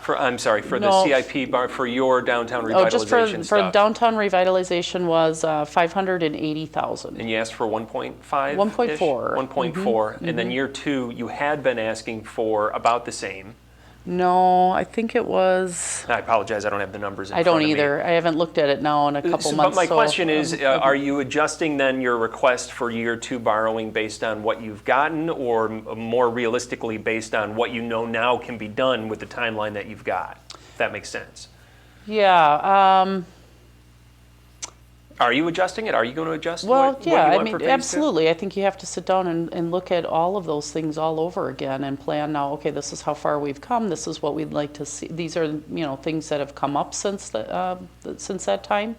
for the CIP bar for your downtown revitalization stuff. For downtown revitalization was $580,000. And you asked for 1.5? 1.4. 1.4. And then year two, you had been asking for about the same. No, I think it was... I apologize, I don't have the numbers in front of me. I don't either. I haven't looked at it now in a couple months. But my question is, are you adjusting then your request for year two borrowing based on what you've gotten, or more realistically based on what you know now can be done with the timeline that you've got? If that makes sense. Yeah. Are you adjusting it? Are you going to adjust what you want for phase absolutely. two? I think you have to sit down and look at all of those things all over again and plan now, okay, this is how far we've come. This is what we'd like to see. These are, things that have come up since that time.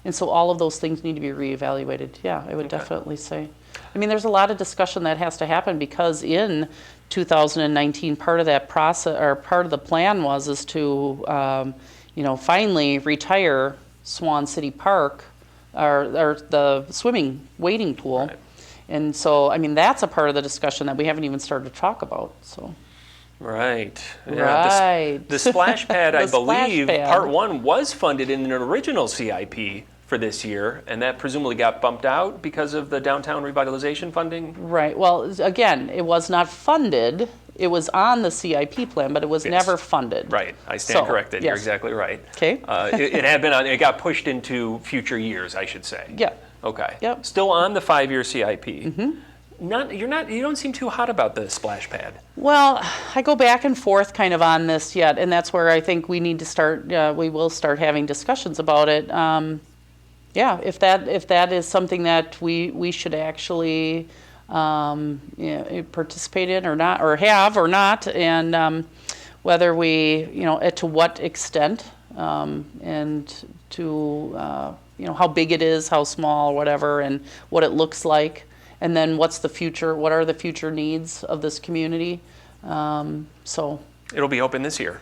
And so all of those things need to be reevaluated. Yeah, I would definitely say. There's a lot of discussion that has to happen, because in 2019, part of that process, or part of the plan is to, finally retire Swan City Park, or the swimming wading pool. Right. And so, that's a part of the discussion that we haven't even started to talk about. So, Right. Right. The splash pad, I The splash believe, pad. Part 1 was funded in an original CIP for this year, and that presumably got bumped out because of the downtown revitalization funding? Right. Well, again, it was not funded. It was on the CIP plan, but it was never funded. Right. I stand corrected. You're yes. exactly right. Okay. It had been on, it got pushed into future years, I should say. Yeah. Okay. Yep. Still on the 5-year CIP. Mm-hmm. You don't seem too hot about the splash pad. Well, I go back and forth kind of on this yet, and that's where I think we need to start. We will start having discussions about it. Yeah, if that is something that we should actually participate in or not, or have or not, and whether we, to what extent, and to how big it is, how small, whatever, and what it looks like. And then what's the future? What are the future needs of this community? So it'll be open this year.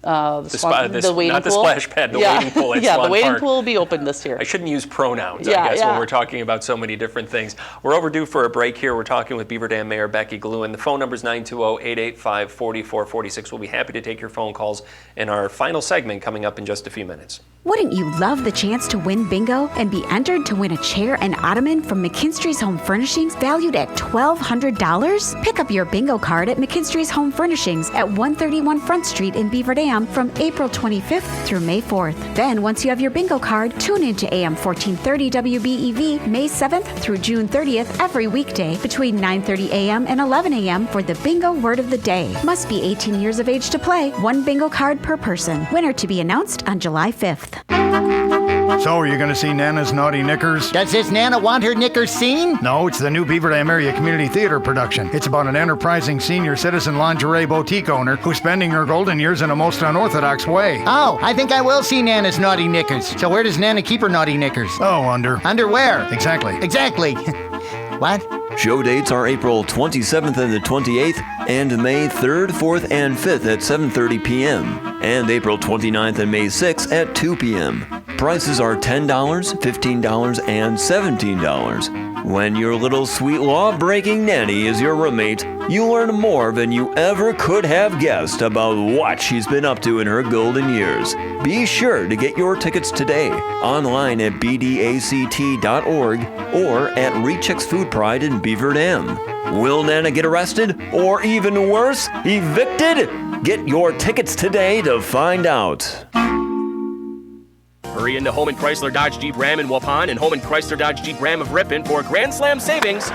The wading not pool? the splash pad, the wading pool at yeah, Swan the wading Park. pool will be open this year. I shouldn't use pronouns, Yeah, I guess, yeah. when we're talking about so many different things. We're overdue for a break here. We're talking with Beaver Dam Mayor Becky Gluen. The phone number is 920-885-4446. We'll be happy to take your phone calls in our final segment coming up in just a few minutes. Wouldn't you love the chance to win bingo and be entered to win a chair and ottoman from McKinstry's Home Furnishings valued at $1,200? Pick up your bingo card at McKinstry's Home Furnishings at 131 Front Street in Beaver Dam from April 25th through May 4th. Then, once you have your bingo card, tune in to AM 1430 WBEV May 7th through June 30th every weekday between 9:30 a.m. and 11 a.m. for the bingo word of the day. Must be 18 years of age to play. One bingo card per person. Winner to be announced on July 5th. So, are you going to see Nana's Naughty Knickers? Does this Nana want her knickers seen? No, it's the new Beaver Dam Area Community Theater production. It's about an enterprising senior citizen lingerie boutique owner who's spending her golden years in a most unorthodox way. Oh, I think I will see Nana's Naughty Knickers. So where does Nana keep her naughty knickers? Oh, under. Underwear. Exactly. Exactly. What? Show dates are April 27th and the 28th, and May 3rd, 4th, and 5th at 7:30 p.m., and April 29th and May 6th at 2 p.m. Prices are $10, $15, and $17. When your little sweet law-breaking nanny is your roommate, you learn more than you ever could have guessed about what she's been up to in her golden years. Be sure to get your tickets today, online at bdact.org or at Recheck's Food Pride in Beaver Dam. Will Nana get arrested? Or even worse, evicted? Get your tickets today to find out. Hurry into Holman Chrysler Dodge Jeep Ram in Waupun and Holman Chrysler Dodge Jeep Ram of Ripon for Grand Slam savings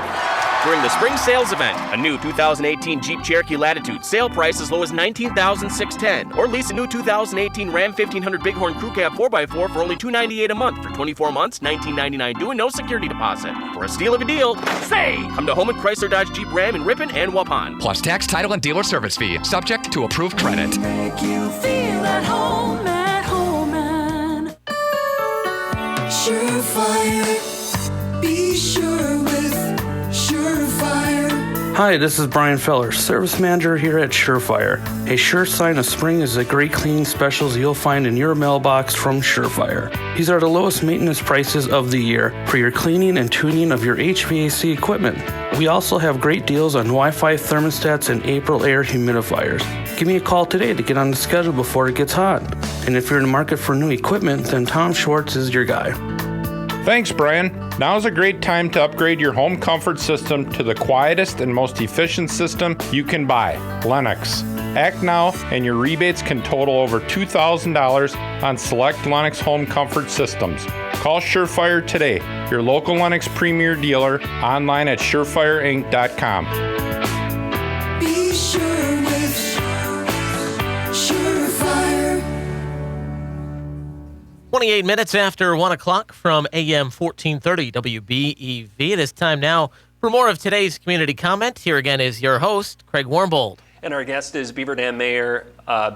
during the spring sales event. A new 2018 Jeep Cherokee Latitude, sale price as low as $19,610. Or lease a new 2018 Ram 1500 Bighorn Crew Cab 4x4 for only $298 a month for 24 months, $19.99 due and no security deposit. For a steal of a deal, say! Come to Holman Chrysler Dodge Jeep Ram in Ripon and Waupun. Plus tax, title, and dealer service fee, subject to approved credit. Make you feel at home and Surefire. Be sure with Surefire. Hi, this is Brian Feller, service manager here at Surefire. A sure sign of spring is the great cleaning specials you'll find in your mailbox from Surefire. These are the lowest maintenance prices of the year for your cleaning and tuning of your HVAC equipment. We also have great deals on Wi-Fi thermostats and April air humidifiers. Give me a call today to get on the schedule before it gets hot. And if you're in the market for new equipment, then Tom Schwartz is your guy. Thanks, Brian. Now's a great time to upgrade your home comfort system to the quietest and most efficient system you can buy, Lennox. Act now and your rebates can total over $2,000 on select Lennox home comfort systems. Call Surefire today, your local Lennox premier dealer, online at surefireinc.com. Be sure with Surefire. 28 minutes after 1 o'clock from AM 1430 WBEV. It is time now for more of today's community comment. Here again is your host, Craig Warmbold. And our guest is Beaver Dam Mayor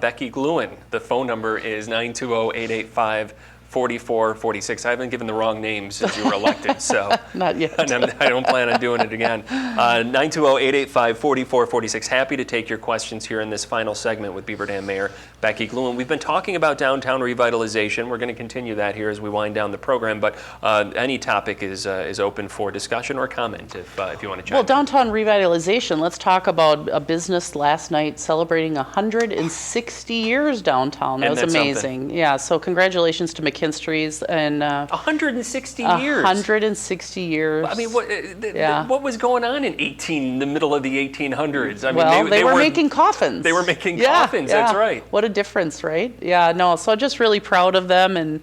Becky Gluen. The phone number is 920-885-4446. 4446. I haven't given the wrong name since you were elected, so Not yet. and I don't plan on doing it again. 920-885-4446. Happy to take your questions here in this final segment with Beaver Dam Mayor Becky Gluin. We've been talking about downtown revitalization. We're going to continue that here as we wind down the program, but any topic is open for discussion or comment if you want to chime in. Well, downtown revitalization, let's talk about a business last night celebrating 160 years downtown. That was amazing. Yeah, so congratulations to McKinstry's and 160 years. 160 years. I mean, what was going on in the middle of the 1800s? I mean, they were making coffins. They were making coffins. That's right. What a difference, right? Yeah, no. So just really proud of them, and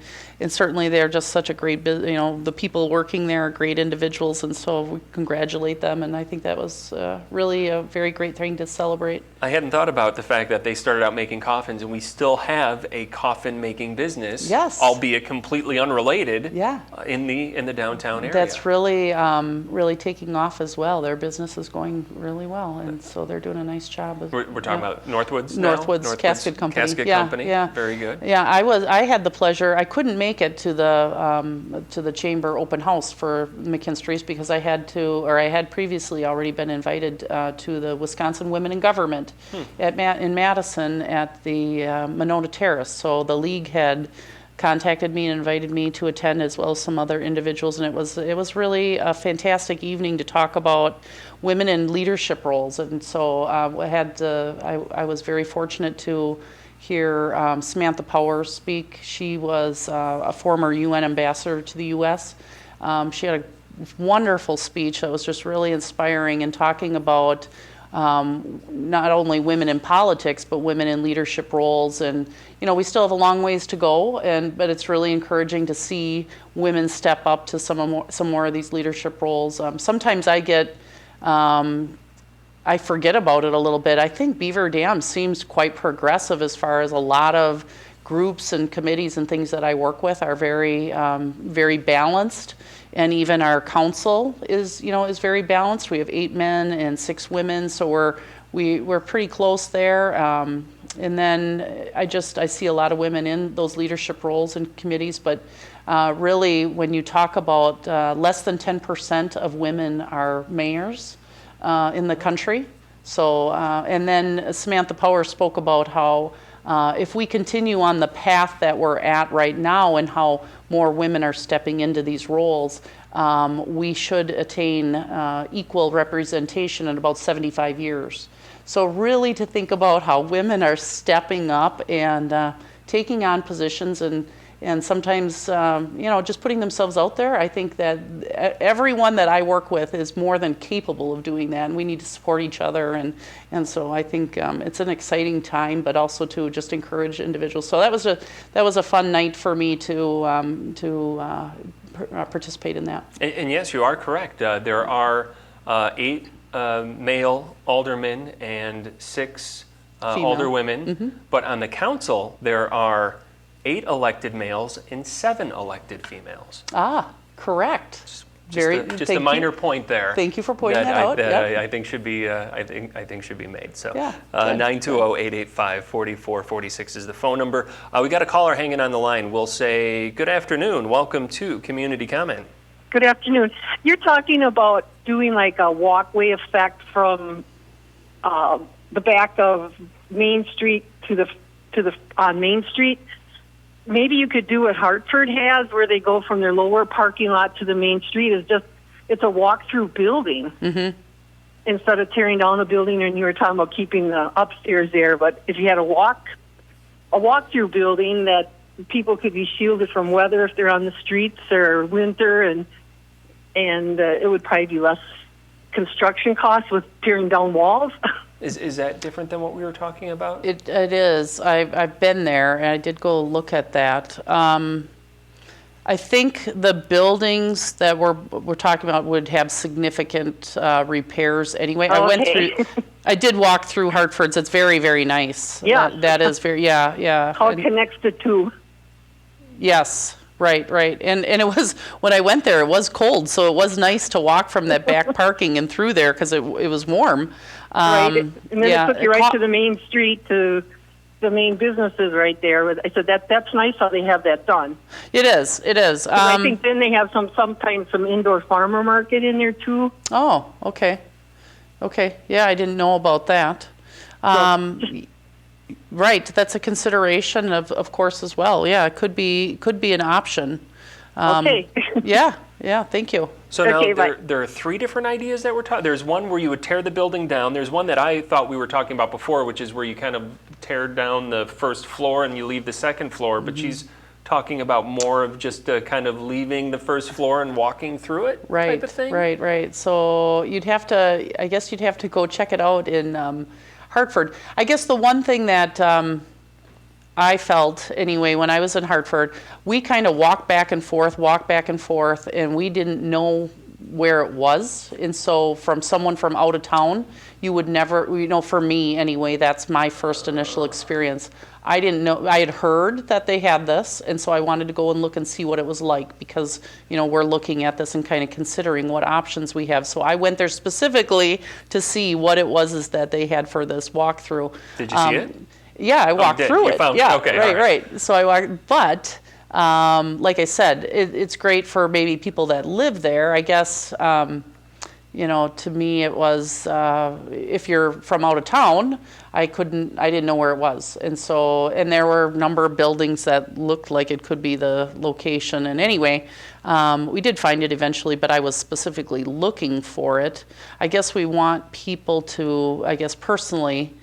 certainly they're just such a great, the people working there are great individuals, and so we congratulate them. And I think that was really a very great thing to celebrate. I hadn't thought about the fact that they started out making coffins, and we still have a coffin-making business, yes, albeit completely unrelated. Yeah. In the downtown area. That's really really taking off as well. Their business is going really well, and so they're doing a nice job. We're talking about Northwoods now? Northwoods Casket Company. Casket Company. Yeah. Very good. Yeah, I had the pleasure. I couldn't make it to the chamber open house for McKinstry's because I had previously already been invited to the Wisconsin Women in Government in Madison at the Monona Terrace. So the league had contacted me and invited me to attend, as well as some other individuals, and it was really a fantastic evening to talk about women in leadership roles. And so I was very fortunate to hear Samantha Power speak. She was a former UN ambassador to the U.S. She had a wonderful speech that was just really inspiring and talking about not only women in politics, but women in leadership roles. And, we still have a long ways to go, but it's really encouraging to see women step up to some more of these leadership roles. Sometimes I forget about it a little bit. I think Beaver Dam seems quite progressive as far as a lot of groups and committees and things that I work with are very, very balanced. And even our council is very balanced. We have 8 men and 6 women, so we're pretty close there. And then I see a lot of women in those leadership roles and committees. But really, when you talk about less than 10% of women are mayors in the country. So and then Samantha Power spoke about how if we continue on the path that we're at right now and how more women are stepping into these roles, we should attain equal representation in about 75 years. So really to think about how women are stepping up and taking on positions and sometimes, just putting themselves out there. I think that everyone that I work with is more than capable of doing that, and we need to support each other. And so I think it's an exciting time, but also to just encourage individuals. So that was a fun night for me to participate in that. And yes, you are correct. There are 8 male aldermen and 6 alderwomen, but on the council there are 8 elected males and 7 elected females. Ah, correct. Just a minor point there. Thank you for pointing that out. I think should be should be made. So 920-885-4446 is the phone number. We got a caller hanging on the line. We'll say good afternoon. Welcome to Community Comment. Good afternoon. You're talking about doing like a walkway effect from the back of Main Street to the on Main Street. Maybe you could do what Hartford has, where they go from their lower parking lot to the main street. It's a walk-through building instead of tearing down the building. And you were talking about keeping the upstairs there, but if you had a walk-through building that people could be shielded from weather if they're on the streets or winter, and it would probably be less construction costs with tearing down walls. Is that different than what we were talking about? It is. I've been there, and I did go look at that. I think the buildings that we're talking about would have significant repairs anyway. I did walk through Hartford's. It's very, very nice. Yeah. That is very, yeah. How it connects the two. Yes. Right. And it was, when I went there, it was cold, so it was nice to walk from that back parking and through there because it was warm. Right, and then it took you right to the main street to the main businesses right there. I said that's nice how they have that done. It is. It is. I think then they have sometimes some indoor farmer market in there too. Oh, okay. Okay. Yeah, I didn't know about that. Right. That's a consideration of course as well. Yeah, it could be an option. Okay. Yeah. Thank you. So now there are 3 different ideas that we're talking. There's one where you would tear the building down. There's one that I thought we were talking about before, which is where you kind of tear down the first floor and you leave the second floor. But she's talking about more of just kind of leaving the first floor and walking through it type of thing. Right. So I guess you'd have to go check it out in Hartford. I guess the one thing that I felt anyway when I was in Hartford, we kind of walked back and forth, and we didn't know where it was. And so from someone from out of town, you would never, for me anyway, that's my first initial experience. I didn't know, I had heard that they had this, and so I wanted to go and look and see what it was like because, we're looking at this and kind of considering what options we have. So I went there specifically to see what it was that they had for this walkthrough. Did you see it? Yeah, I walked through it. Okay, right. So I walked, but like I said, it's great for maybe people that live there. I guess, to me it was, if you're from out of town, I didn't know where it was. And there were a number of buildings that looked like it could be the location. And anyway, we did find it eventually, but I was specifically looking for it. I guess we want people to, personally,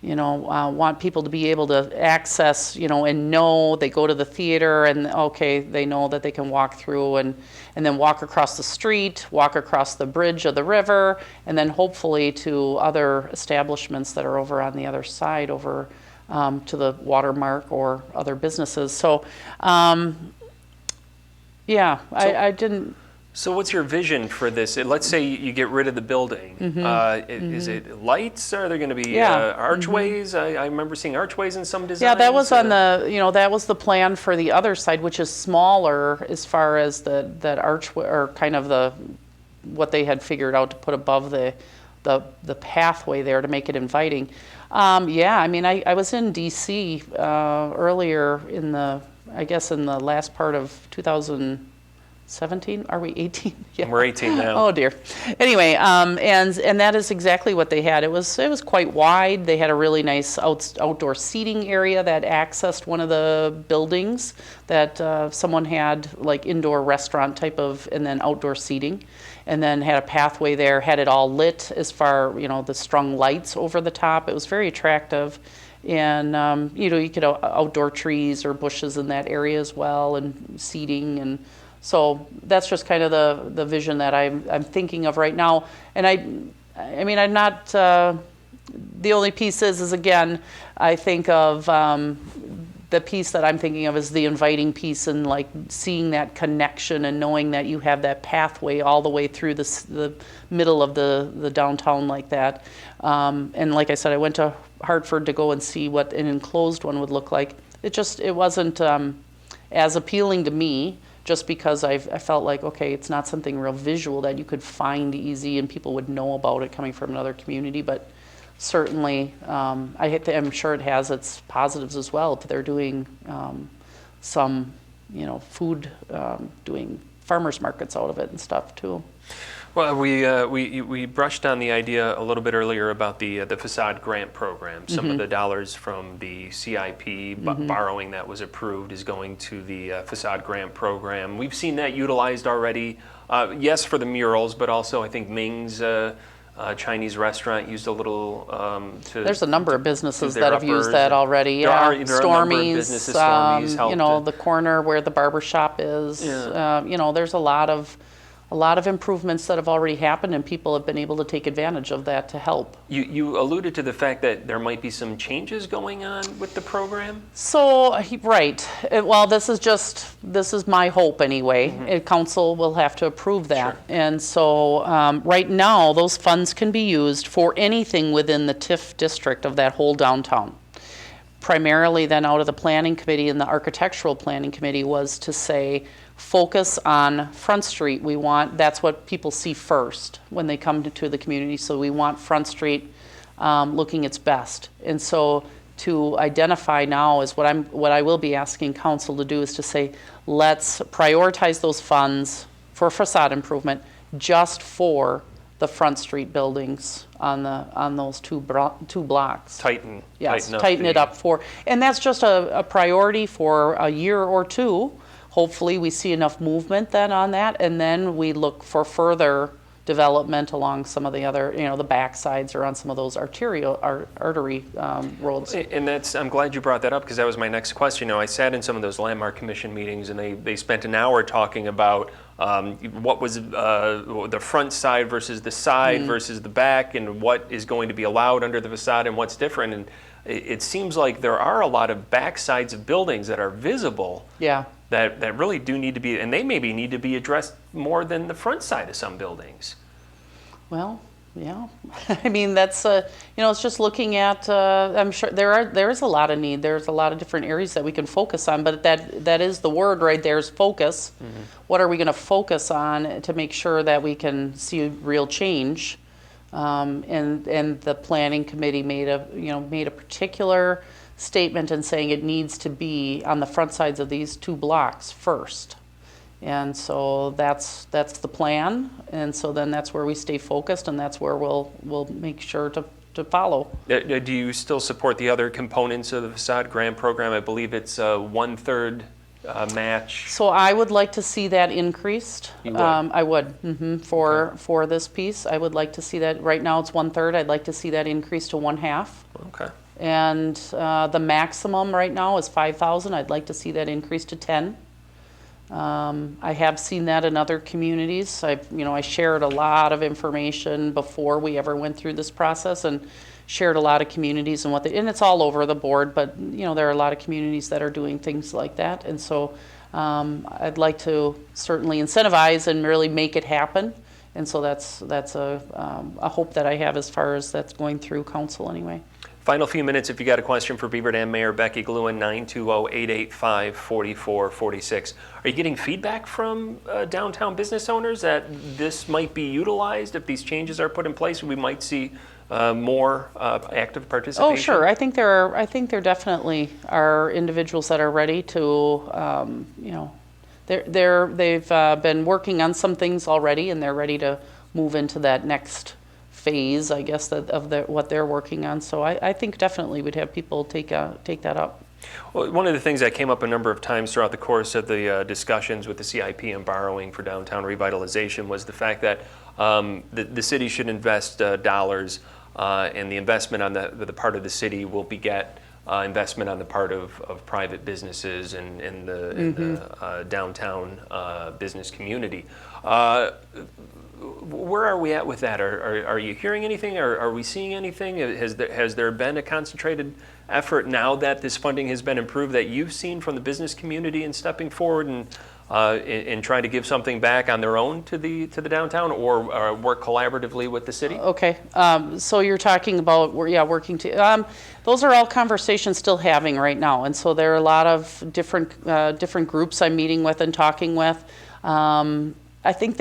want people to be able to access, and know they go to the theater and they know that they can walk through and then walk across the street, walk across the bridge of the river, and then hopefully to other establishments that are over on the other side over to the Watermark or other businesses. So, I didn't. So what's your vision for this? Let's say you get rid of the building. Is it lights? Are there going to be archways? I remember seeing archways in some designs. Yeah, that was on that was the plan for the other side, which is smaller as far as that archway or kind of what they had figured out to put above the pathway there to make it inviting. I was in D.C. Earlier in the last part of 2017. Are we 18? Yeah. We're 18 now. Oh dear. Anyway, and that is exactly what they had. It was quite wide. They had a really nice outdoor seating area that accessed one of the buildings that someone had, like indoor restaurant type of, and then outdoor seating, and then had a pathway there. Had it all lit as far the strung lights over the top. It was very attractive. And you could outdoor trees or bushes in that area as well, and seating. And so that's just kind of the vision that I'm thinking of right now. And I'm not, the only piece is again, I think of the piece that I'm thinking of is the inviting piece, and like seeing that connection and knowing that you have that pathway all the way through the middle of the downtown like that. And like I said, I went to Hartford to go and see what an enclosed one would look like. It wasn't as appealing to me, just because I felt like, okay, it's not something real visual that you could find easy and people would know about it coming from another community. But certainly, I'm sure it has its positives as well. But they're doing some, food, doing farmers markets out of it and stuff too. Well, we brushed on the idea a little bit earlier about the facade grant program. Some of the dollars from the CIP borrowing that was approved is going to the facade grant program. We've seen that utilized already. Yes, for the murals, but also I think Ming's Chinese restaurant used a little. There's a number of businesses that have used that already. Stormy's, the corner where the barber shop is. Yeah. There's a lot of improvements that have already happened, and people have been able to take advantage of that to help. You alluded to the fact that there might be some changes going on with the program? So, right. Well, this is my hope anyway. Council will have to approve that. Sure. And so right now, those funds can be used for anything within the TIF district of that whole downtown. Primarily then out of the planning committee and the architectural planning committee was to say, focus on Front Street. That's what people see first when they come to the community. So we want Front Street looking its best. And so to identify now is what I will be asking council to do is to say, let's prioritize those funds for facade improvement just for the Front Street buildings on those two blocks. Tighten Tighten it up and that's just a priority for a year or two. Hopefully we see enough movement then on that, and then we look for further development along some of the other, the back sides or on some of those artery roads. And I'm glad you brought that up, because that was my next question. I sat in some of those Landmark Commission meetings, and they spent an hour talking about what was the front side versus the side versus the back, and what is going to be allowed under the facade and what's different. And it seems like there are a lot of back sides of buildings that are visible. Yeah. That really do need to be, and they maybe need to be addressed more than the front side of some buildings. Well, yeah. I mean, that's it's just looking at. I'm sure there is a lot of need. There's a lot of different areas that we can focus on, but that is the word right there, is focus. Mm-hmm. What are we going to focus on to make sure that we can see real change? And the planning committee made a particular statement in saying it needs to be on the front sides of these two blocks first. And so that's the plan, and so then that's where we stay focused, and that's where we'll make sure to follow. Do you still support the other components of the facade grant program? I believe it's 1/3 match. So I would like to see that increased. You would? I would. For this piece, I would like to see that. Right now it's 1/3. I'd like to see that increased to 1/2. Okay. And the maximum right now is 5,000. I'd like to see that increased to 10. I have seen that in other communities. I shared a lot of information before we ever went through this process, and shared a lot of communities and and it's all over the board, but there are a lot of communities that are doing things like that. And so I'd like to certainly incentivize and really make it happen. And so that's a hope that I have as far as that's going through council anyway. Final few minutes, if you got a question for Beaver Dam Mayor Becky Gluen, 920-885-4446. Are you getting feedback from downtown business owners that this might be utilized? If these changes are put in place, we might see more active participation? Oh, sure. I think there definitely are individuals that are ready to, they've been working on some things already, and they're ready to move into that next phase, I guess, what they're working on. So I think definitely we'd have people take that up. Well, one of the things that came up a number of times throughout the course of the discussions with the CIP and borrowing for downtown revitalization was the fact that the city should invest dollars, and the investment on the part of the city will beget investment on the part of private businesses and in the downtown business community. Where are we at with that? Are you hearing anything? Are we seeing anything? Has there been a concentrated effort now that this funding has been improved that you've seen from the business community in stepping forward and trying to give something back on their own to the downtown, or work collaboratively with the city? Okay, so you're talking about working to. Those are all conversations still having right now, and so there are a lot of different groups I'm meeting with and talking with. I think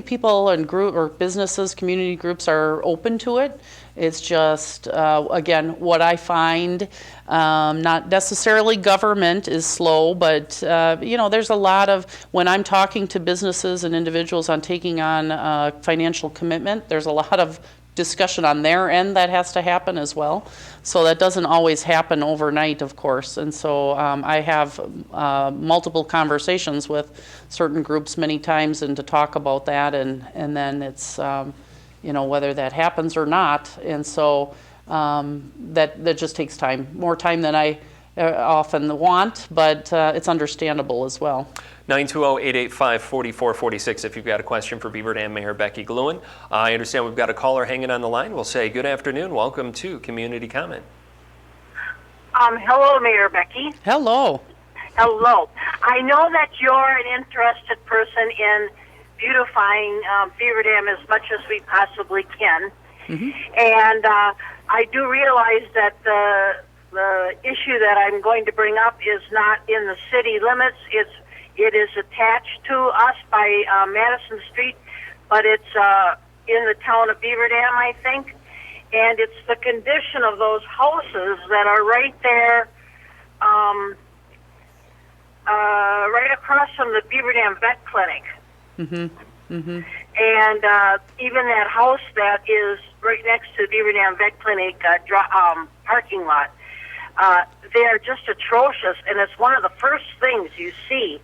people and group or businesses, community groups are open to it. It's just, again, what I find, not necessarily government is slow, but, there's a lot of, when I'm talking to businesses and individuals on taking on financial commitment, there's a lot of discussion on their end that has to happen as well. So that doesn't always happen overnight, of course. And so I have multiple conversations with certain groups many times, and to talk about that, and then it's whether that happens or not. And so that just takes time, more time than I often want, but it's understandable as well. 920-885-4446 if you've got a question for Beaver Dam Mayor Becky Gluen. I understand we've got a caller hanging on the line. We'll say good afternoon. Welcome to Community Comment. Hello, Mayor Becky. Hello. Hello. I know that you're an interested person in beautifying Beaver Dam as much as we possibly can. Mm-hmm. And I do realize that the issue that I'm going to bring up is not in the city limits. It is attached to us by Madison Street, but it's in the town of Beaver Dam, I think. and it's the condition of those houses that are right there, right across from the Beaver Dam Vet Clinic. And even that house that is right next to the Beaver Dam Vet Clinic parking lot, they are just atrocious, and it's one of the first things you see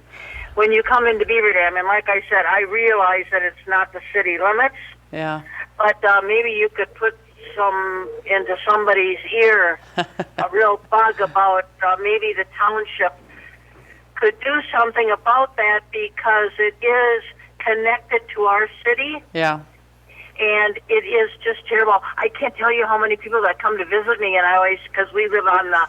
when you come into Beaver Dam. And like I said, I realize that it's not the city limits, Yeah. but maybe you could put some into somebody's ear, a real bug about maybe the township could do something about that, because it is connected to our city, Yeah. and it is just terrible. I can't tell you how many people that come to visit me, and I always, because we live on the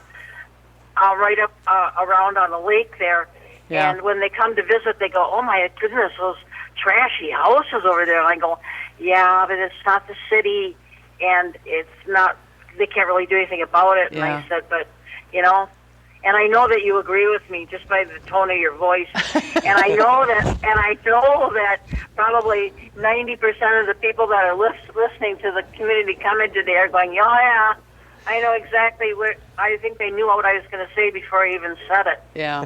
right up around on the lake there, Yeah. and when they come to visit, they go, "Oh my goodness, those trashy houses over there." And I go, "Yeah, but it's not the city, and it's not. They can't really do anything about it." And I Yeah. said, "But you know." And I know that you agree with me just by the tone of your voice. And I know that probably 90% of the people that are listening to the community comment today are going, "Oh yeah, I know exactly what." I think they knew what I was going to say before I even said it. Yeah,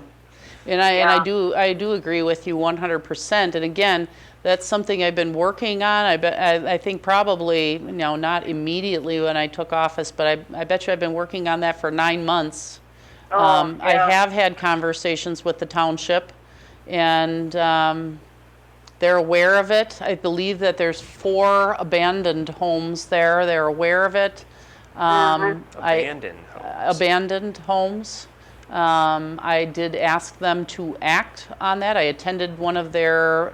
and I do agree with you 100%. And again, that's something I've been working on. I think probably, not immediately when I took office, but I bet you I've been working on that for 9 months. I have had conversations with the township, and they're aware of it. I believe that there's 4 abandoned homes there. They're aware of it. Abandoned homes. I did ask them to act on that. I attended one of their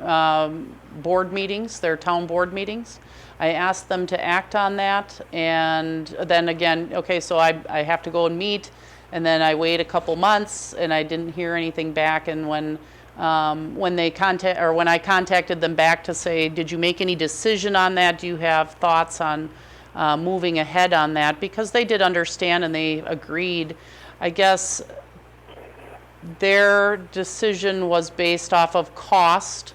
board meetings, their town board meetings. I asked them to act on that, and then again, okay, so I have to go and meet. And then I wait a couple months, and I didn't hear anything back. And when I contacted them back to say, "Did you make any decision on that? Do you have thoughts on moving ahead on that?" Because they did understand and they agreed. I guess their decision was based off of cost.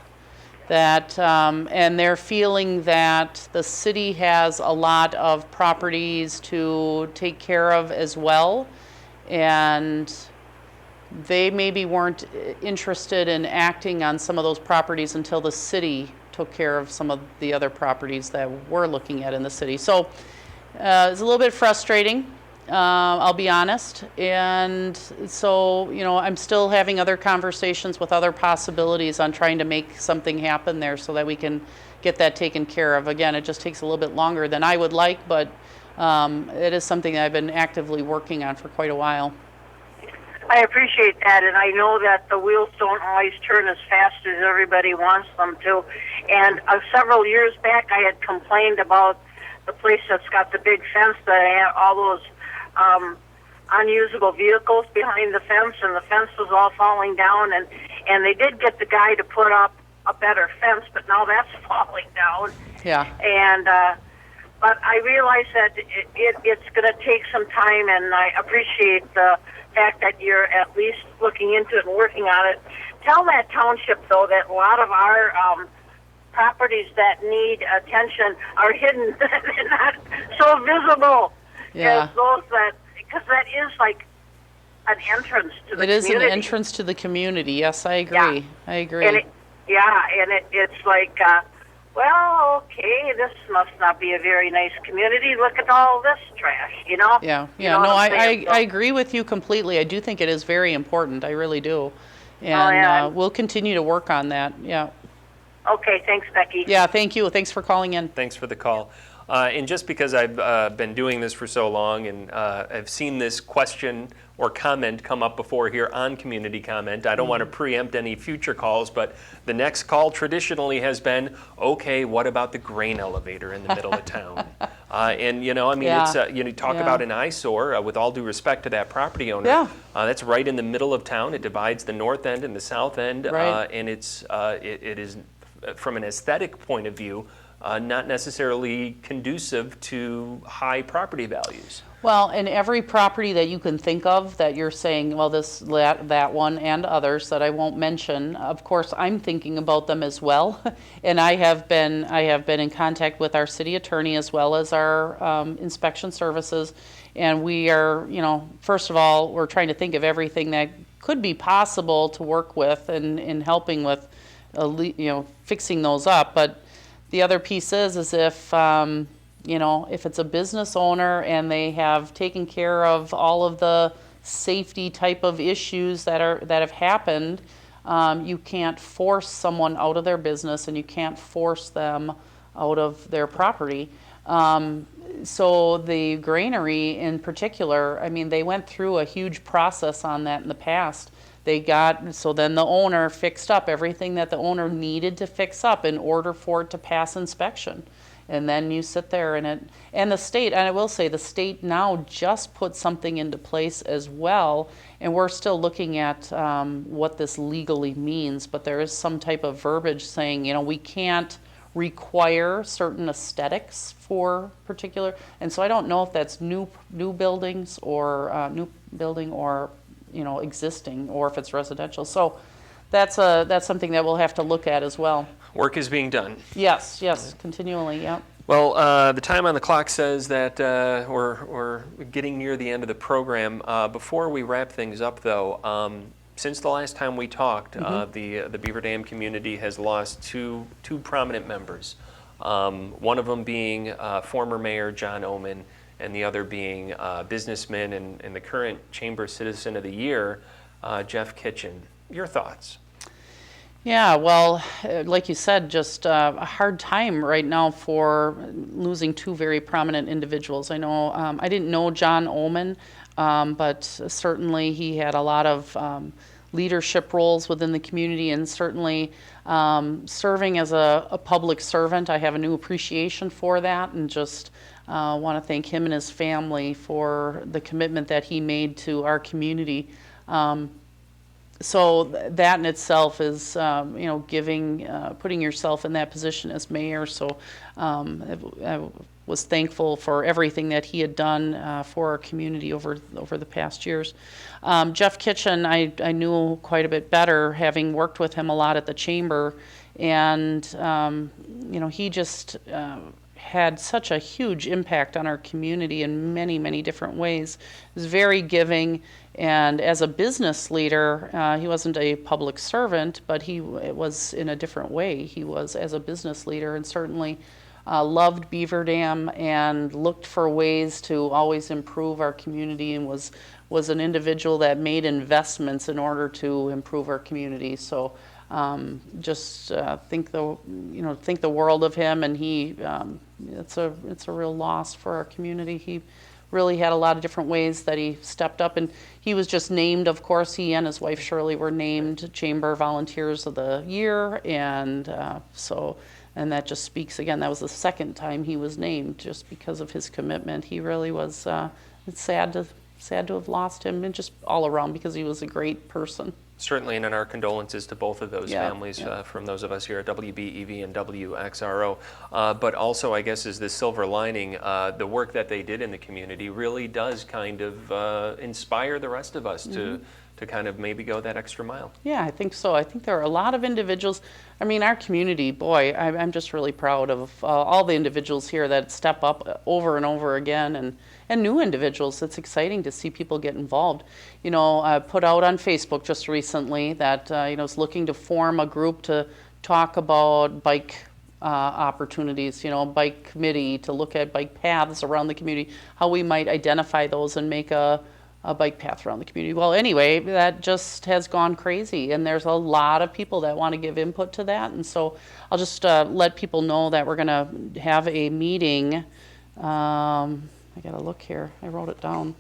And they're feeling that the city has a lot of properties to take care of as well. And they maybe weren't interested in acting on some of those properties until the city took care of some of the other properties that we're looking at in the city. So it's a little bit frustrating, I'll be honest. And so, I'm still having other conversations with other possibilities on trying to make something happen there so that we can get that taken care of. Again, it just takes a little bit longer than I would like, but it is something that I've been actively working on for quite a while. I appreciate that, and I know that the wheels don't always turn as fast as everybody wants them to. And several years back, I had complained about the place that's got the big fence that had all those unusable vehicles behind the fence, and the fence was all falling down. And they did get the guy to put up a better fence, but now that's falling down. Yeah. And but I realize that it's going to take some time, and I appreciate the fact that you're at least looking into it and working on it. Tell that township, though, that a lot of our properties that need attention are hidden. They're not so visible as those because that is like an entrance to the community. It is an entrance to the community. Yes, I agree. Yeah. I agree. And it's like, well, okay, this must not be a very nice community. Look at all this trash, Yeah. You know No, what I'm saying? I agree with you completely. I do think it is very important. I really do. And we'll continue to work on that. Yeah. Okay, thanks, Becky. Yeah, thank you. Thanks for calling in. Thanks for the call. And just because I've been doing this for so long, and I've seen this question or comment come up before here on Community Comment, I don't want to preempt any future calls, but the next call traditionally has been, okay, what about the grain elevator in the middle of town? And it's you talk about an eyesore. With all due respect to that property owner, that's right in the middle of town. It divides the north end and the south end, Right. and it is from an aesthetic point of view. not necessarily conducive to high property values. Well, and every property that you can think of that you're saying, well, that one and others that I won't mention, of course, I'm thinking about them as well. And I have been in contact with our city attorney as well as our inspection services. And we are, first of all, we're trying to think of everything that could be possible to work with and in helping with, fixing those up. But the other piece is if it's a business owner and they have taken care of all of the safety type of issues that have happened, you can't force someone out of their business and you can't force them out of their property. So the granary in particular, they went through a huge process on that in the past. So then the owner fixed up everything that the owner needed to fix up in order for it to pass inspection. And then you sit there and the state, and I will say the state now just put something into place as well, and we're still looking at what this legally means, but there is some type of verbiage saying, we can't require certain aesthetics for particular, and so I don't know if that's new buildings or existing, or if it's residential. So that's something that we'll have to look at as well. Work is being done. Yes, continually, yeah. Well, the time on the clock says that we're getting near the end of the program. Before we wrap things up, though, since the last time we talked, the Beaver Dam community has lost two prominent members. One of them being former Mayor John Oman, and the other being businessman and the current Chamber Citizen of the Year, Jeff Kitchen. Your thoughts? Yeah, well, like you said, just a hard time right now for losing two very prominent individuals. I know I didn't know John Oman, but certainly he had a lot of leadership roles within the community, and certainly serving as a public servant. I have a new appreciation for that, and just want to thank him and his family for the commitment that he made to our community. So that in itself is, putting yourself in that position as mayor. So I was thankful for everything that he had done for our community over the past years. Jeff Kitchen, I knew quite a bit better, having worked with him a lot at the chamber, and he just had such a huge impact on our community in many, many different ways. He was very giving. And as a business leader, he wasn't a public servant, but it was in a different way. He was as a business leader, and certainly loved Beaver Dam and looked for ways to always improve our community, and was an individual that made investments in order to improve our community. So just think the world of him, and it's a real loss for our community. He really had a lot of different ways that he stepped up, and he was just named, of course, he and his wife Shirley were named Chamber Volunteers of the Year, and and that just speaks, again, that was the second time he was named, just because of his commitment. He really was, it's sad to have lost him, and just all around, because he was a great person. Certainly, and our condolences to both of those families from those of us here at WBEV and WXRO. But also, I guess, is the silver lining, the work that they did in the community really does kind of inspire the rest of us to kind of maybe go that extra mile. Yeah, I think so. I think there are a lot of individuals. Our community, boy, I'm just really proud of all the individuals here that step up over and over again, and new individuals. It's exciting to see people get involved. I put out on Facebook just recently that is looking to form a group to talk about bike opportunities, bike committee, to look at bike paths around the community, how we might identify those and make a bike path around the community. Well, anyway, that just has gone crazy, and there's a lot of people that want to give input to that, and so I'll just let people know that we're going to have a meeting. I got to look here. I wrote it down.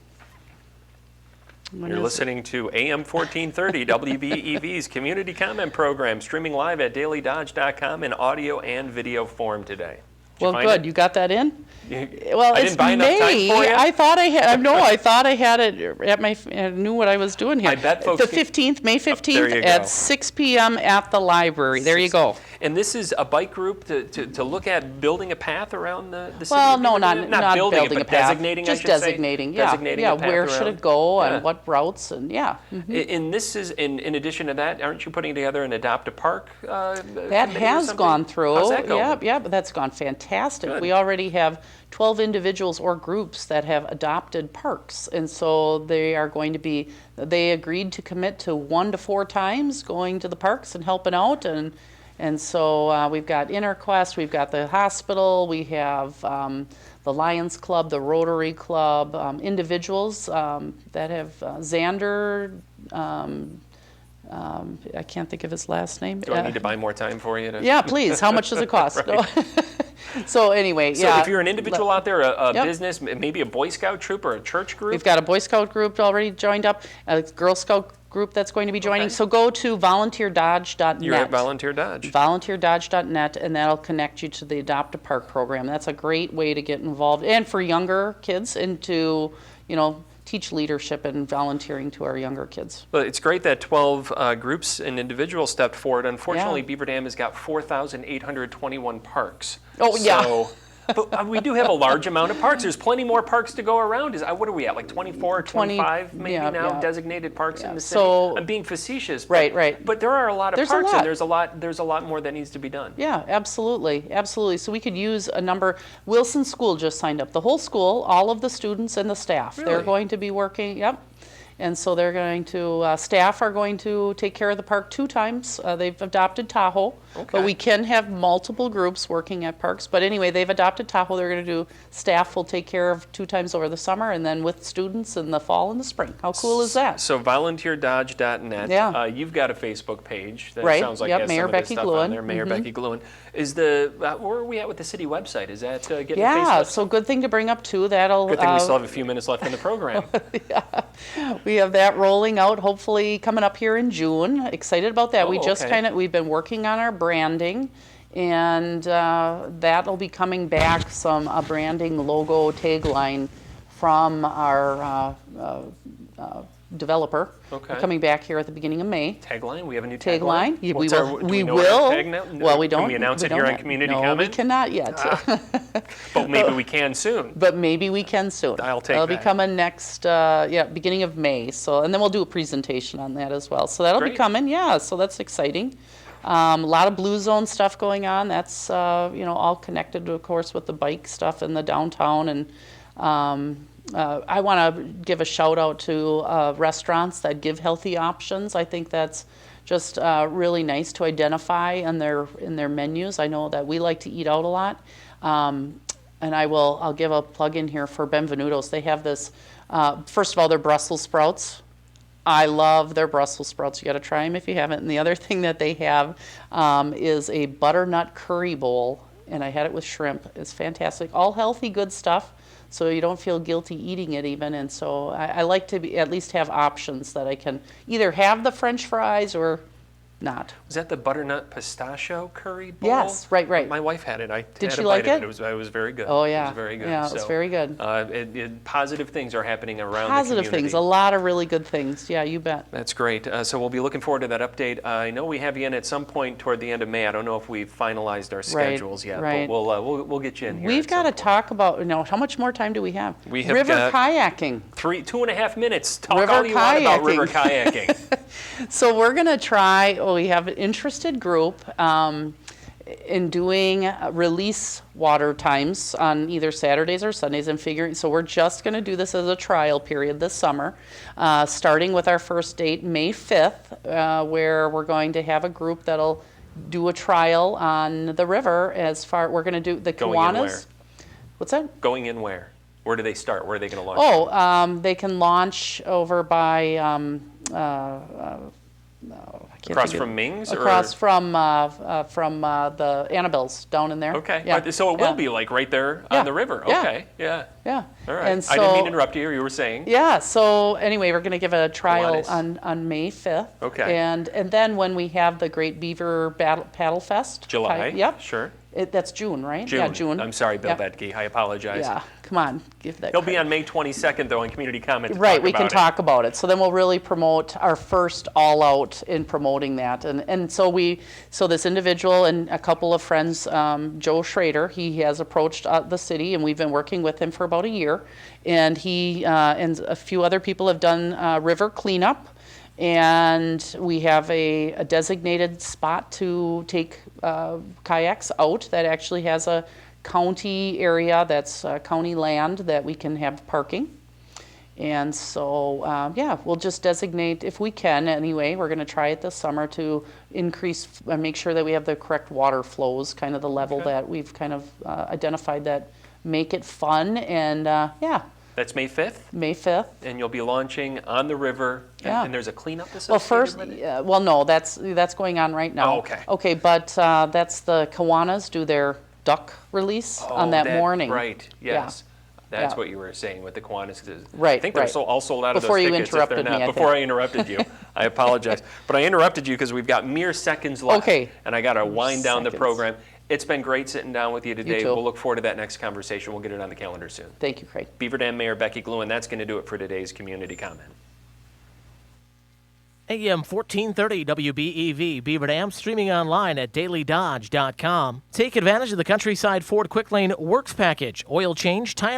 You're listening to AM 1430 WBEV's Community Comment Program, streaming live at dailydodge.com in audio and video form today. Well, find good. it? You got that in? Well, I it's didn't buy enough time May. for you? I thought I had. No, I thought I had it at my. I knew what I was doing here. I bet folks the can- 15th, May 15th you go. at 6 p.m. at the library. There you go. And this is a bike group to look at building a path around the city? Well, of no, Beaver not Dam? not building it, a but path. designating, Just I should say. designating. Yeah, Designating yeah. a path Where should around. it go Yeah. and what routes and yeah. Mhm. And this is, in addition to that, aren't you putting together an Adopt a Park That committee or has something? gone through. How's that going? Yeah, but that's gone fantastic. Good. We already have 12 individuals or groups that have adopted parks, and so they are going to be. They agreed to commit to 1 to 4 times going to the parks and helping out, and so we've got InterQuest, we've got the hospital, we have the Lions Club, the Rotary Club, individuals that have Xander. I can't think of his last name. Do I need to buy more time for you? Yeah, please. How much does it cost? Right. So anyway, So yeah. if you're an individual out there, a Yep. business, maybe a Boy Scout troop or a church group? We've got a Boy Scout group already joined up, a Girl Scout group that's going to be joining. So go to volunteerdodge.net. You're at Volunteer Dodge. volunteerdodge.net, and that'll connect you to the Adopt a Park program. That's a great way to get involved, and for younger kids, and to, teach leadership and volunteering to our younger kids. Well, it's great that 12 groups and individuals stepped forward. Unfortunately, Yeah. Beaver Dam has got 4,821 parks. Oh, yeah. So, but we do have a large amount of parks. There's plenty more parks to go around. What are we at, like 24, 25 maybe yeah, now, yeah. designated parks in the city? So- I'm being facetious. But, Right. But there are a lot of There's a parks, lot. and there's a lot more that needs to be done. Yeah, absolutely. So we could use a number. Wilson School just signed up. The whole school, all of the students and the staff. They're Really? going to be working, yep. And so they're going to, staff are going to take care of the park 2 times. They've adopted Tahoe. Okay. But we can have multiple groups working at parks. But anyway, they've adopted Tahoe. They're going to do, staff will take care of 2 times over the summer, and then with students in the fall and the spring. How cool is that? So volunteerdodge.net. Yeah. You've got a Facebook page that Right, sounds like yep, has Mayor some of this Becky stuff Gluen. on there. Mayor Mhm. Becky Gluen. Is where are we at with the city website? Is that getting Yeah, Facebook? so good thing to bring up too. That'll. Good thing we still have a few minutes left in the program. We have that rolling out, hopefully coming up here in June. Excited about that. We Oh, just okay. we've been working on our branding, and that'll be coming back, a branding logo tagline from our developer. Okay. Coming back here at the beginning of May. Tagline? We have a new Tagline? tagline? Yeah, What's we our- will. do We know what our will. tag now- Well, we don't. Can we announce it here don't on Community no, Comment? we cannot yet. But maybe we can soon. But maybe we can soon. I'll take That'll that. be coming next, beginning of May. So, and then we'll do a presentation on that as well. So that'll be Great. coming. Yeah. So that's exciting. A lot of Blue Zone stuff going on. That's all connected, of course, with the bike stuff in the downtown. And I want to give a shout out to restaurants that give healthy options. I think that's just really nice to identify in their menus. I know that we like to eat out a lot. And I'll give a plug in here for Benvenuto's. They have this, first of all, their Brussels sprouts. I love their Brussels sprouts. You got to try them if you haven't. And the other thing that they have is a butternut curry bowl, and I had it with shrimp. It's fantastic. All healthy, good stuff, so you don't feel guilty eating it even. And so I like to at least have options that I can either have the French fries or not. Was that the butternut pistachio curry bowl? Yes, right. My wife had it. I Did had she a like bite of it? It was very good. Oh, yeah. It was very good. Yeah, it was very good. Positive things are happening around Positive the community. things, a lot of really good things. Yeah, you bet. That's great. So we'll be looking forward to that update. I know we have you in at some point toward the end of May. I don't know if we've finalized our schedules yet, right. but we'll get you in here. We've got to talk about, how much more time do we have? We have river got kayaking. 2.5 minutes. Talk River all you want about kayaking. river kayaking. So we're going to try, we have an interested group in doing release water times on either Saturdays or Sundays and figuring, so we're just going to do this as a trial period this summer, starting with our first date May 5th, where we're going to have a group that'll do a trial on the river we're going to do the Going in where? Kiwanis. What's that? Going in where? Where do they start? Where are they going to launch? They can launch over by across from Ming's? Across or? from the Annabelles down in there. Okay. Yeah. So it will be like right there on the river. Yeah. Okay. Yeah. Yeah. All right. And I didn't mean so- to interrupt you. You were saying. Yeah. So anyway, we're going to give a trial Kiwanis. on May 5th. Okay. And then when we have the Great Beaver Paddle Fest. July. Yep. Sure. That's June, right? June. Yeah, June. I'm sorry, Bill Yep. Bedke. I apologize. Yeah, come on, give that. He'll be on May 22nd, though, in community comment. to Right, talk we can about it. talk about it. So then we'll really promote our first all out in promoting that. And so this individual and a couple of friends, Joe Schrader, he has approached the city, and we've been working with him for about a year. And he and a few other people have done river cleanup. And we have a designated spot to take kayaks out that actually has a county area that's county land that we can have parking. And so, we'll just designate, if we can anyway, we're going to try it this summer to increase, make sure that we have the correct water flows, kind of the level that we've kind of identified that make it fun. And That's May 5th? May 5th. And you'll be launching on the river, and there's a cleanup associated Well, first, with it? no, that's going on right now. Oh, okay. Okay, but that's the Kiwanis do their duck release on that morning. Right, yes. Yeah. That's Yeah. what you were saying with the Kiwanis. Right, I think they're right. all sold out of Before those you tickets. if they're interrupted me, not. I Before think. I interrupted you, I apologize. But I interrupted you because we've got mere seconds left. Okay. And I got to wind down the Seconds. program. It's been great sitting down with you today. too. We'll look forward to that next conversation. We'll get it on the calendar soon. Thank you, Craig. Beaver Dam Mayor Becky Gluen, that's going to do it for today's community comment. AM 1430 WBEV Beaver Dam, streaming online at dailydodge.com. Take advantage of the Countryside Ford Quick Lane Works Package, oil change, tire